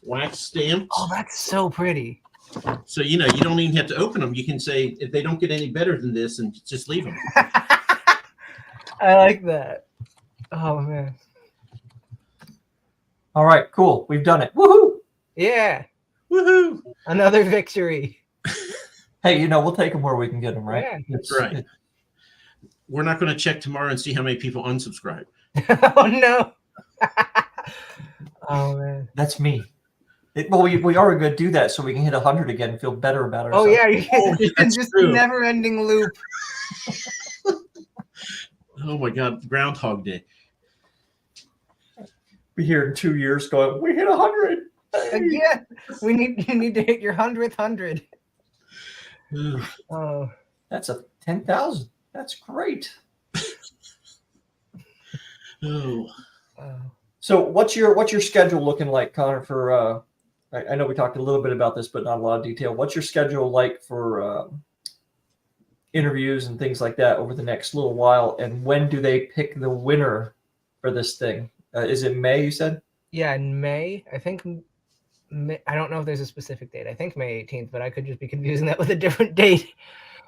wax stamps. Oh, that's so pretty. So you don't even have to open them. You can say if they don't get any better than this, and just leave them. I like that. Oh man. All right, cool. We've done it. Woohoo! Yeah. Woohoo! Another victory. Hey, we'll take them where we can get them, right? Yeah. It's- Right. We're not going to check tomorrow and see how many people unsubscribe. Oh no. Oh man. That's me. Well, we are going to do that so we can hit 100 again and feel better about Oh ourselves. yeah, you Oh, it's that's just true. a never-ending loop. Oh my God, Groundhog Day. Be here in 2 years going, we hit 100. Yeah, you need to hit your 100th 100. Ugh. Oh, That's a 10,000. That's great. Oh. So what's your schedule looking like, Connor, for I know we talked a little bit about this, but not a lot of detail. What's your schedule like for interviews and things like that over the next little while? And when do they pick the winner for this thing? Is it May, you said? yeah, in May, I think. I don't know if there's a specific date. I think May 18th, but I could just be confusing that with a different date.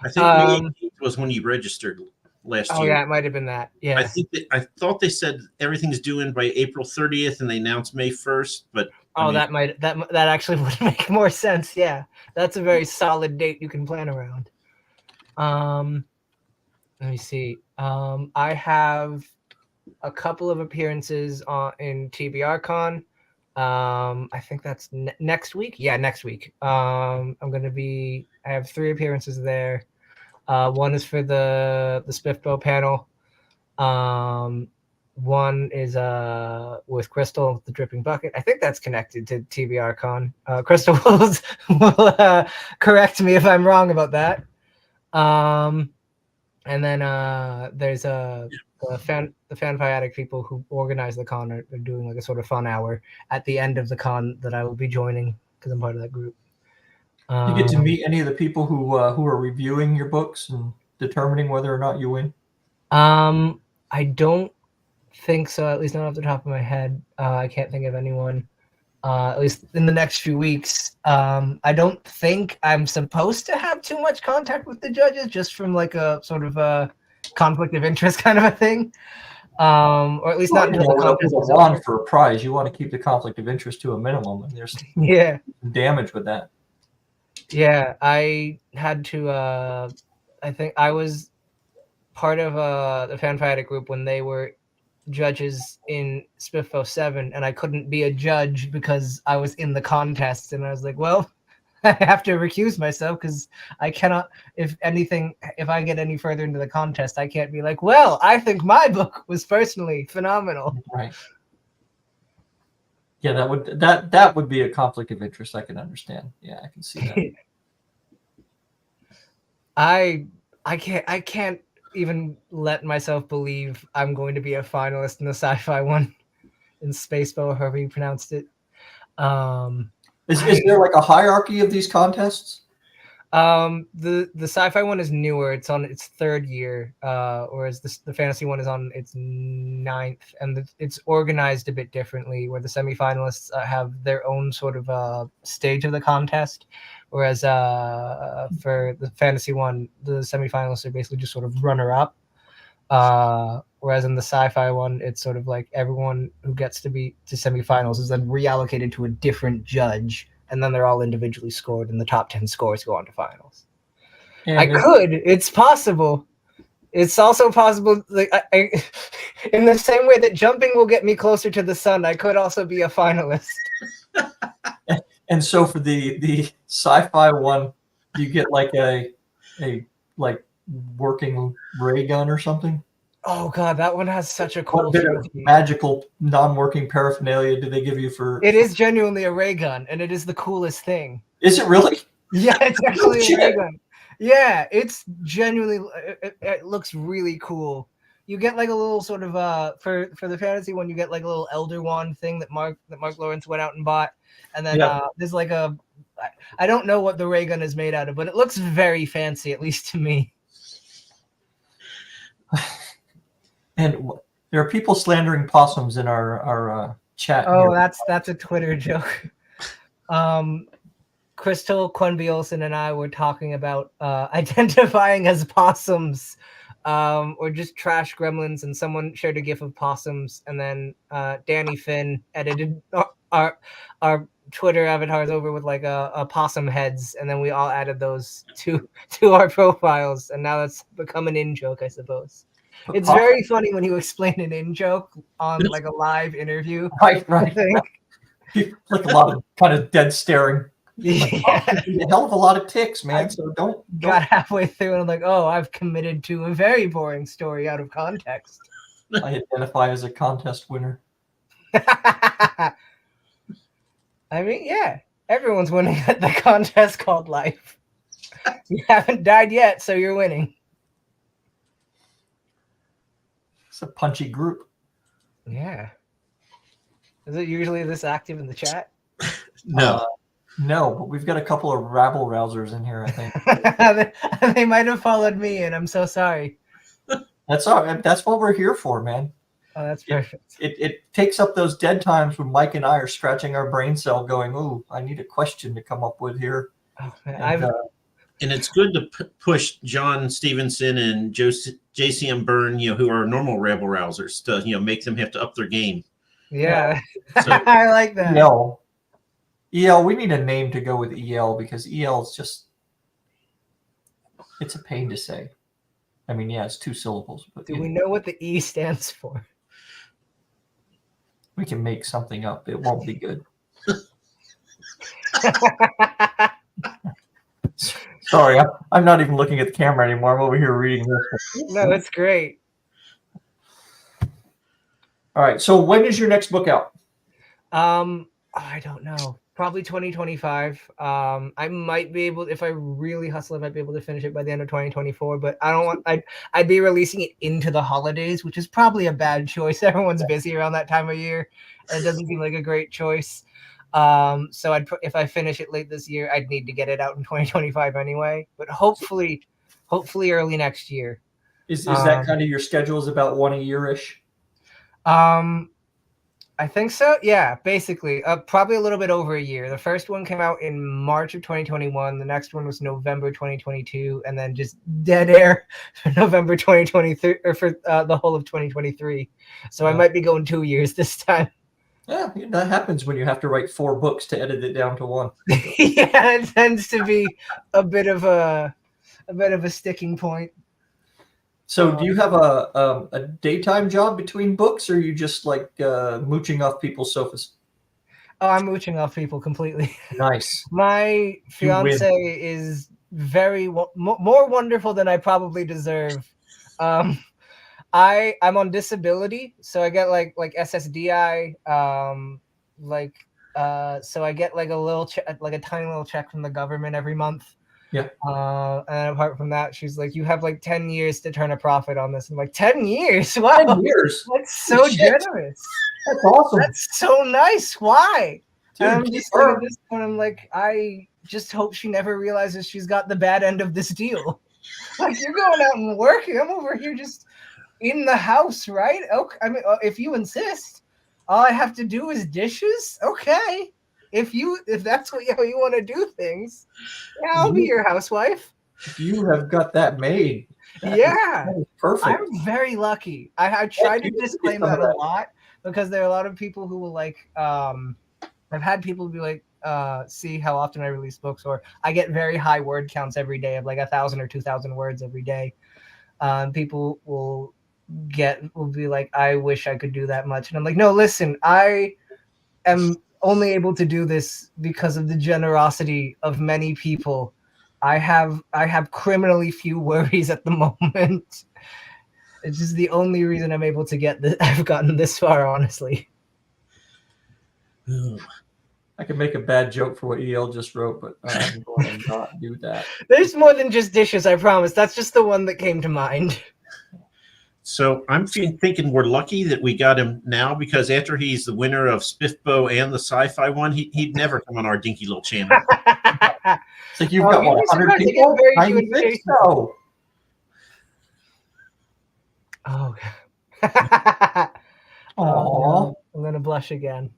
I think May 18th was when you registered last Oh year. yeah, it might have been that. Yeah. I thought they said everything's due in by April 30th, and they announced May 1st. But that actually would make more sense. Yeah, that's a very solid date you can plan around. Let me see. I have a couple of appearances in TBRCon. I think that's next week. Yeah, next week. I have 3 appearances there. One is for the SPFBO panel. One is with Crystal, the Dripping Bucket. I think that's connected to TBRCon. Crystal will correct me if I'm wrong about that. And then there's a the fanfiatic people who organize the con are doing like a sort of fun hour at the end of the con that I will be joining because I'm part of that group. You get to meet any of the people who are reviewing your books and determining whether or not you win? I don't think so, at least not off the top of my head. I can't think of anyone. At least in the next few weeks. I don't think I'm supposed to have too much contact with the judges, just from like a sort of a conflict of interest kind of a thing. Or at least not until the contest is over. For a prize, you want to keep the conflict of interest to a minimum, and there's damage with that. Yeah, I had to. I think I was part of the fanfighter group when they were judges in SPFBO 7, and I couldn't be a judge because I was in the contest, and I was like, well, I have to recuse myself because I cannot. If I get any further into the contest, I can't be like, well, I think my book was personally phenomenal. Right. Yeah, that would be a conflict of interest. I can understand. Yeah, I can see that. I can't even let myself believe I'm going to be a finalist in the sci-fi one in SPFBO, however you pronounced it. Is there like a hierarchy of these contests? The sci-fi one is newer. It's on its 3rd year, whereas the fantasy one is on its 9th, and it's organized a bit differently, where the semifinalists have their own sort of stage of the contest, whereas for the fantasy one, the semifinalists are basically just sort of runner-up. Whereas in the sci-fi one, it's sort of like everyone who gets to be to semifinals is then reallocated to a different judge, and then they're all individually scored, and the top 10 scores go on to finals. And it's possible. It's also possible, like, in the same way that jumping will get me closer to the sun, I could also be a finalist. And so for the sci-fi one, you get like a like working ray gun or something? Oh god, that one has such a cool what bit of magical non-working paraphernalia do they give you for it? Is genuinely a ray gun, and it is the coolest thing. Is it really? Yeah, it's actually a ray gun. Yeah, it's genuinely it looks really cool. You get like a little sort of for the fantasy one, you get like a little elder wand thing that Mark Lawrence went out and bought, and then there's like a I don't know what the ray gun is made out of, but it looks very fancy, at least to me. And there are people slandering possums in our chat. Oh, here. That's a Twitter joke. Crystal, Quenby Olsen, and I were talking about identifying as possums, or just trash gremlins, and someone shared a gif of possums, and then Danny Finn edited our Twitter avatars over with like a possum heads, and then we all added those to our profiles, and now that's become an in-joke, I suppose. It's very funny when you explain an in-joke on like a live interview. Right. I think. Like a lot of kind of dead staring. Yeah. A hell of a lot of ticks, man. So don't got halfway through and I'm like, oh, I've committed to a very boring story out of context. I identify as a contest winner. I mean, yeah, everyone's winning at the contest called life. You haven't died yet, so you're winning. It's a punchy group. Yeah. Is it usually this active in the chat? No. No, but we've got a couple of rabble rousers in here, I think. They might have followed me, and I'm so sorry. That's all. That's what we're here for, man. Oh, that's perfect. It takes up those dead times when Mike and I are scratching our brain cell going, ooh, I need a question to come up with here. Oh, man, and it's good to push John Stevenson and JCM Byrne, who are normal rabble rousers, to make them have to up their game. Yeah, so, I like that. EL, we need a name to go with EL because EL is just, it's a pain to say. I mean, yeah, it's 2 syllables. But do we know what the E stands for? We can make something up. It won't be good. Sorry, I'm not even looking at the camera anymore. I'm over here reading this. No, it's great. All right. So when is your next book out? I don't know. Probably 2025. I might be able, if I really hustle, I might be able to finish it by the end of 2024. But I don't want. I'd be releasing it into the holidays, which is probably a bad choice. Everyone's busy around that time of year, and it doesn't seem like a great choice. So if I finish it late this year, I'd need to get it out in 2025 anyway. But hopefully early next year. Is that kind of your schedule? Is about one a year-ish? I think so. Yeah, basically, probably a little bit over a year. The first one came out in March of 2021. The next one was November 2022, and then just dead air for November 2023, or for the whole of 2023. So I might be going 2 years this time. Yeah, that happens when you have to write 4 books to edit it down to 1. Yeah, it tends to be a bit of a sticking point. So do you have a daytime job between books, or are you just like mooching off people's sofas? Oh, I'm mooching off people completely. Nice. My fiance is very more wonderful than I probably deserve. I'm on disability, so I get like SSDI, so I get like a little like a tiny little check from the government every month. Yeah. And apart from that, she's like, you have like 10 years to turn a profit on this. I'm like, 10 years? Wow. 10 years. That's so generous. That's awesome. That's so nice. Why? Dude, I'm just at this point, I'm like, I just hope she never realizes she's got the bad end of this deal. Like, you're going out and working. I'm over here just in the house, right? Okay. I mean, if you insist, all I have to do is dishes. Okay. If that's how you want to do things, yeah, I'll be your housewife. You have got that made. That is perfect. I'm very lucky. I try to disclaim that a lot, because there are a lot of people who will like. I've had people be like, see how often I release books, or I get very high word counts every day of like 1,000 or 2,000 words every day. People will be like, I wish I could do that much, and I'm like, no, listen, I am only able to do this because of the generosity of many people. I have criminally few worries at the moment. It's just the only reason I'm able to I've gotten this far, honestly. I could make a bad joke for what EL just wrote, but I'm going to not do that. There's more than just dishes, I promise. That's just the one that came to mind. So I'm thinking we're lucky that we got him now, because after he's the winner of SPFBO and the sci-fi one, he'd never come on our dinky little channel. It's like you've got 100 people. I think so. Oh. Aww. I'm gonna blush again.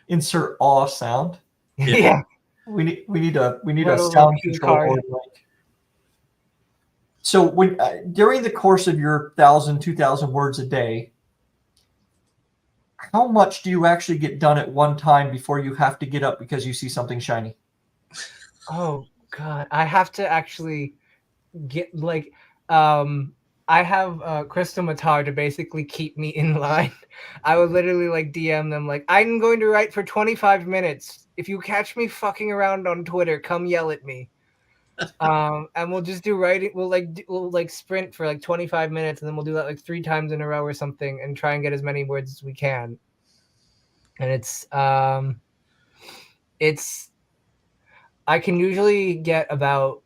Insert awe sound. Yeah. We need a sound control board like. So when during the course of your 1,000, 2,000 words a day, how much do you actually get done at one time before you have to get up because you see something shiny? Oh God, I have to actually get like I have Crystal Matar to basically keep me in line. I would literally like DM them like, I'm going to write for 25 minutes. If you catch me fucking around on Twitter, come yell at me. And we'll just do writing. We'll sprint for like 25 minutes, and then we'll do that like 3 times in a row or something, and try and get as many words as we can. And it's I can usually get about,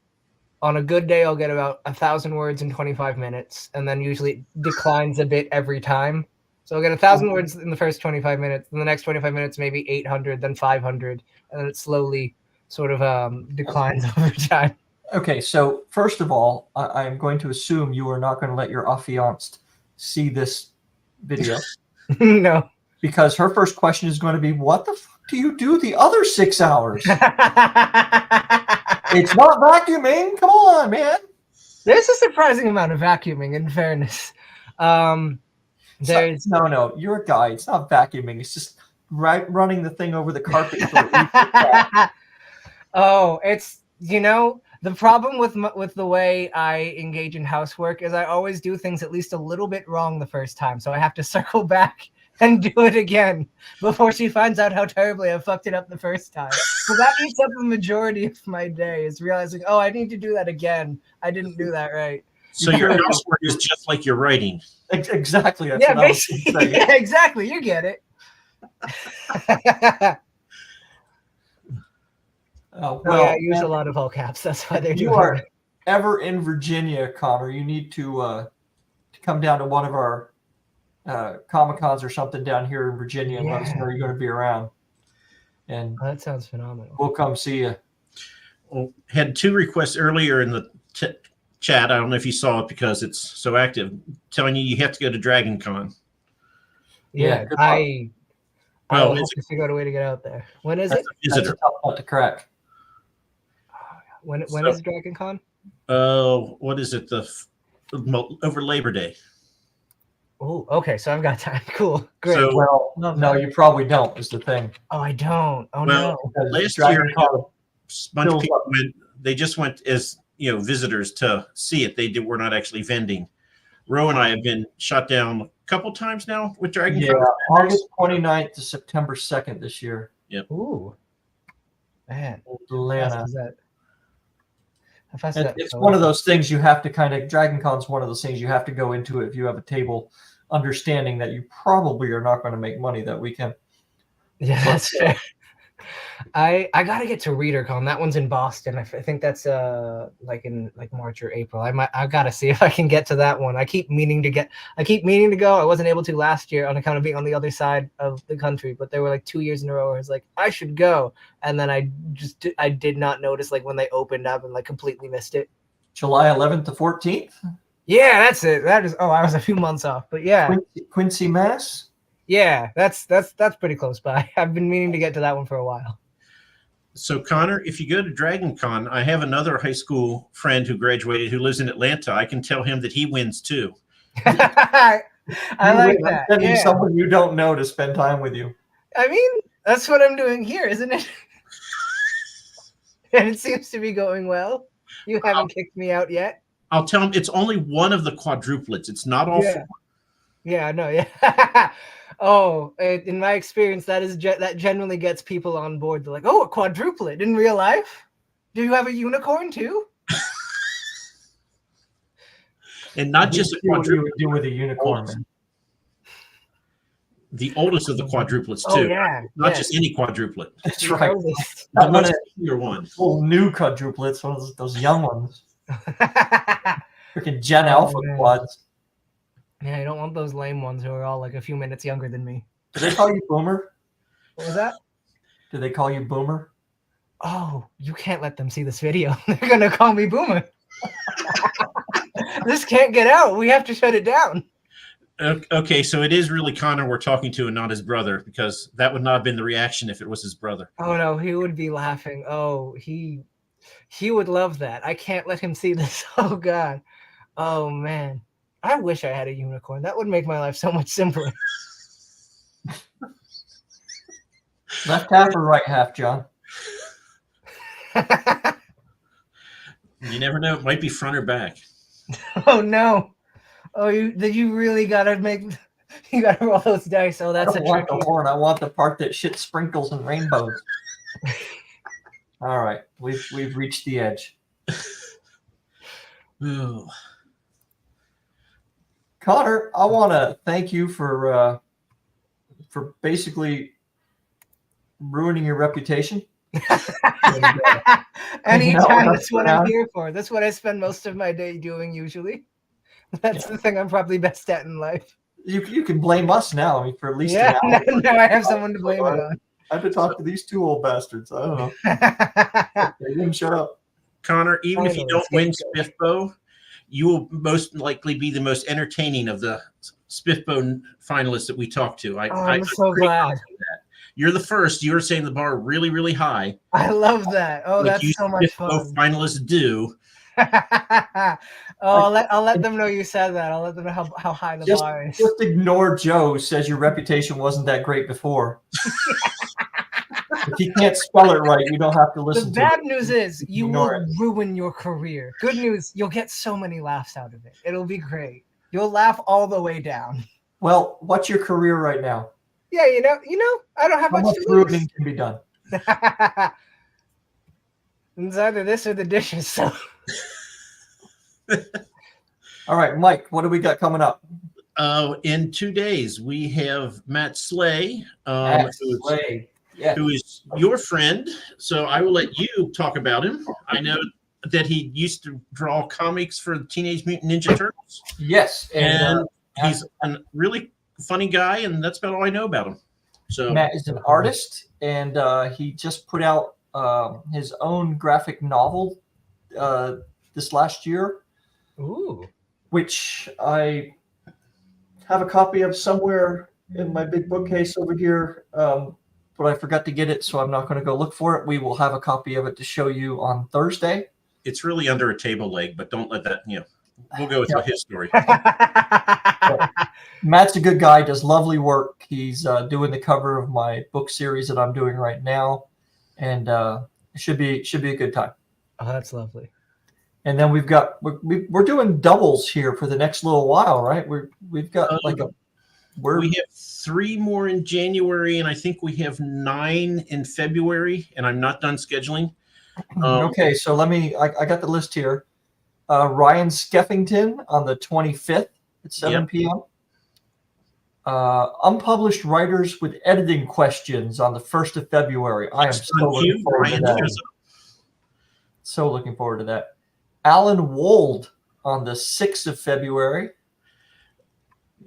on a good day, I'll get about 1,000 words in 25 minutes, and then usually it declines a bit every time. So I'll get 1,000 words in the first 25 minutes, and the next 25 minutes maybe 800, then 500, and then it slowly sort of declines over time. Okay, so first of all, I am going to assume you are not going to let your affianced see this video. No. Because her first question is going to be, what the fuck do you do the other 6 hours? It's not vacuuming. Come on, man. There's a surprising amount of vacuuming, in fairness. No, you're a guy. It's not vacuuming. It's just running the thing over the carpet. Oh, it's, the problem with the way I engage in housework is I always do things at least a little bit wrong the first time. So I have to circle back and do it again before she finds out how terribly I fucked it up the first time. So that eats up the majority of my day, is realizing, oh, I need to do that again. I didn't do that right. So your housework is just like your writing. Exactly. That's yeah, basically. Yeah, exactly. You get it. Oh, Well, yeah, I use a lot of all caps. That's why they're if you doing are it. ever in Virginia, Connor, you need to come down to one of our Comic-Cons or something down here in Virginia and let us know you're going to be around. And Oh, that sounds phenomenal. we'll come see you. Well, had 2 requests earlier in the chat. I don't know if you saw it because it's so active, telling you have to go to Dragon Con. Yeah, good luck. I Well, will have to figure out a way to get out there. When is That's it? a visitor. That's a tough nut to crack. When So- is Dragon Con? What is it? Over Labor Day. Oh, okay. So I've got time. Cool. Great. So- Well, Love no, that. you probably don't, is the thing. Oh, I don't. Oh, Well, no. last Dragon year, Con a bunch of fills people up. went. They just went as visitors to see it. Were not actually vending. Ro and I have been shot down a couple times now with Dragon Yeah, Con. August 29th to September 2nd this year. Ooh. Man. Atlanta. How fast is that? How fast is that? It's one of those things you have to Dragon Con's one of those things you have to go into it if you have a table understanding that you probably are not going to make money that weekend. Yeah, that's fair. I gotta get to ReaderCon. That one's in Boston. I think that's in March or April. I gotta see if I can get to that one. I keep meaning to go. I wasn't able to last year on account of being on the other side of the country, but there were like 2 years in a row where I was like, I should go, and then I did not notice when they opened up and completely missed it. July 11th to 14th. Yeah, that's it. That is. Oh, I was a few months off, but yeah. Quincy, Mass. Yeah, that's pretty close by. I've been meaning to get to that one for a while. So, Connor, if you go to Dragon Con, I have another high school friend who graduated who lives in Atlanta. I can tell him that he wins too. I like that. Sending Yeah. someone you don't know to spend time with you. I mean, that's what I'm doing here, isn't it? And it seems to be going well. You haven't kicked me out yet. I'll tell him it's only one of the quadruplets. It's not all Yeah. four. Yeah, no, yeah. Oh, in my experience, that generally gets people on board. They're like, "Oh, a quadruplet in real life? Do you have a unicorn too?" And not just a What you quadruplet. would do with a unicorn. Man. The oldest of the quadruplets too. Oh yeah, Not just any quadruplet. That's right. Oldest. The Not most one popular one. of new quadruplets, one of those young ones. Freaking Gen Alpha man. quads. Yeah, I don't want those lame ones who are all a few minutes younger than me. Do they call you Boomer? What was that? Do they call you Boomer? Oh, you can't let them see this video. They're gonna call me Boomer. This can't get out. We have to shut it down. Okay, so it is really Connor we're talking to and not his brother, because that would not have been the reaction if it was his brother. Oh no, he would be laughing. Oh, he would love that. I can't let him see this. Oh God. Oh man. I wish I had a unicorn. That would make my life so much simpler. Left half or right half, John? You never know. It might be front or back. Oh no. Oh, you really gotta roll those dice. Oh, that's I don't want the horn. I want the part that shit sprinkles and rainbows. All right, we've reached the edge. Ooh. Connor, I want to thank you for basically ruining your reputation. Anytime, that's what I'm here for. That's what I spend most of my day doing usually. That's the thing I'm probably best at in life. You can blame us now. I mean, for at least Yeah, an hour. now I have someone to blame it on. I have to talk to these two old bastards. I don't know. They wouldn't shut up. Connor, even if you Finally, don't win scapegoat. SPFBO, you will most likely be the most entertaining of the SPFBO finalists that we talk to. I'm so glad. You're the first. You're setting the bar really, really high. I love that. Oh, like that's so much SPFBO fun. finalists do. I'll let them know you said that. I'll let them know how high the bar is. Just ignore Joe who says your reputation wasn't that great before. If you can't spell it right, you don't have to listen The to it. bad news is you will Ignore it. ruin your career. Good news, you'll get so many laughs out of it. It'll be great. You'll laugh all the way down. Well, what's your career right now? Yeah, you know, I don't have How much much to ruining lose. can be done? It's either this or the dishes. So All right, Mike, what do we got coming up? In 2 days, we have Matt Slay. Matt Who's Slay. Yeah. who is your friend. So I will let you talk about him. I know that he used to draw comics for the Teenage Mutant Ninja Turtles. Yes. And he's a really funny guy, and that's about all I know about him. So Matt is an artist, and he just put out his own graphic novel this last year. Ooh. Which I have a copy of somewhere in my big bookcase over here, but I forgot to get it, so I'm not going to go look for it. We will have a copy of it to show you on Thursday. it's really under a table leg, but don't let that, we'll go with his story. Matt's a good guy, does lovely work. He's doing the cover of my book series that I'm doing right now, and it should be a good time. Oh, that's lovely. And then we're doing doubles here for the next little while, right? We've got we have 3 more in January, and I think we have 9 in February, and I'm not done scheduling. Okay, so I got the list here. Ryan Skeffington on the 25th at 7 p.m. Unpublished Writers with Editing Questions on the 1st of February. I am so looking forward to that. So looking forward to that. Alan Wold on the 6th of February.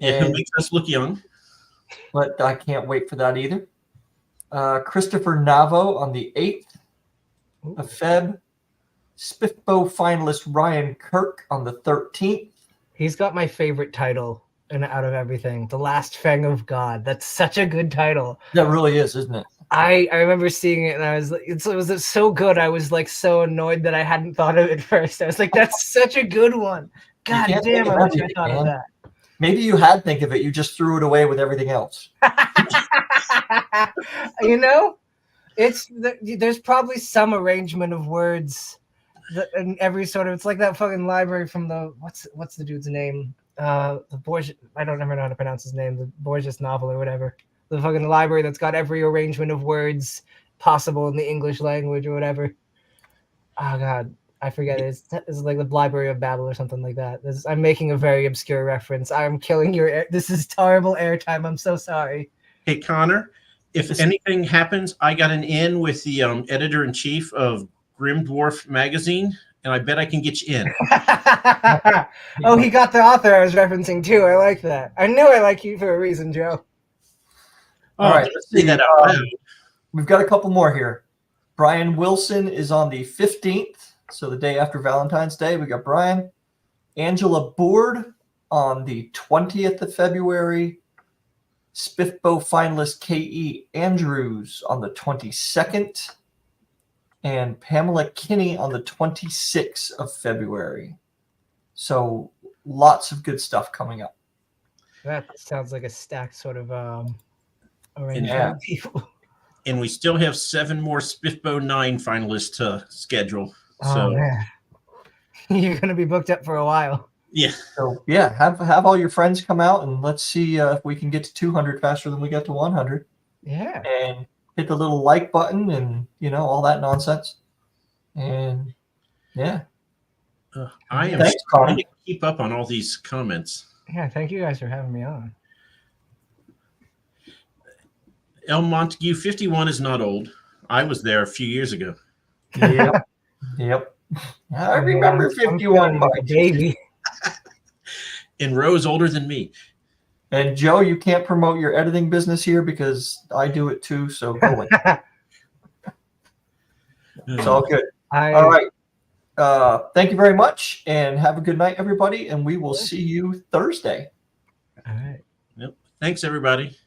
Who makes us look young. But I can't wait for that either. Christopher Navo on the 8th of Feb. SPFBO finalist Ryan Kirk on the 13th. He's got my favorite title out of everything. The Last Fang of God. That's such a good title. That really is, isn't it? I remember seeing it and I was like, it was so good. I was like so annoyed that I hadn't thought of it first. I was like, that's such a good one. God damn, I wish I thought of that. Maybe you had think of it. You just threw it away with everything else. There's probably some arrangement of words in every sort of. It's like that fucking library from the what's the dude's name? The Borges. I don't ever know how to pronounce his name. The Borges novel or whatever. The fucking library that's got every arrangement of words possible in the English language or whatever. Oh God, I forget it. It's like the Library of Babel or something like that. I'm making a very obscure reference. I'm killing your. This is terrible airtime. I'm so sorry. Hey Connor, if anything happens, I got an in with the editor-in-chief of Grim Dwarf magazine, and I bet I can get you in. Oh, he got the author I was referencing too. I like that. I knew I like you for a reason, Joe. All right, let's see that out loud. We've got a couple more here. Brian Wilson is on the 15th, so the day after Valentine's Day. We got Brian. Angela Board on the 20th of February. SPFBO finalist K.E. Andrews on the 22nd. And Pamela Kinney on the 26th of February. So lots of good stuff coming up. That sounds like a stacked sort of arrangement of people. And we still have 7 more SPFBO 9 finalists to schedule. Oh, man. You're going to be booked up for a while. Yeah. So, have all your friends come out and let's see if we can get to 200 faster than we got to 100. Yeah. And hit the little like button and, all that nonsense. And, yeah. I am trying to keep up on all these comments. Yeah, thank you guys for having me on. El Montague 51 is not old. I was there a few years ago. Yep. I remember 51, like a baby. And Ro's older than me. And Joe, you can't promote your editing business here because I do it too. So go away. It's all good. All right. Thank you very much, and have a good night, everybody. And we will see you Thursday. All right. Yep. Thanks, everybody.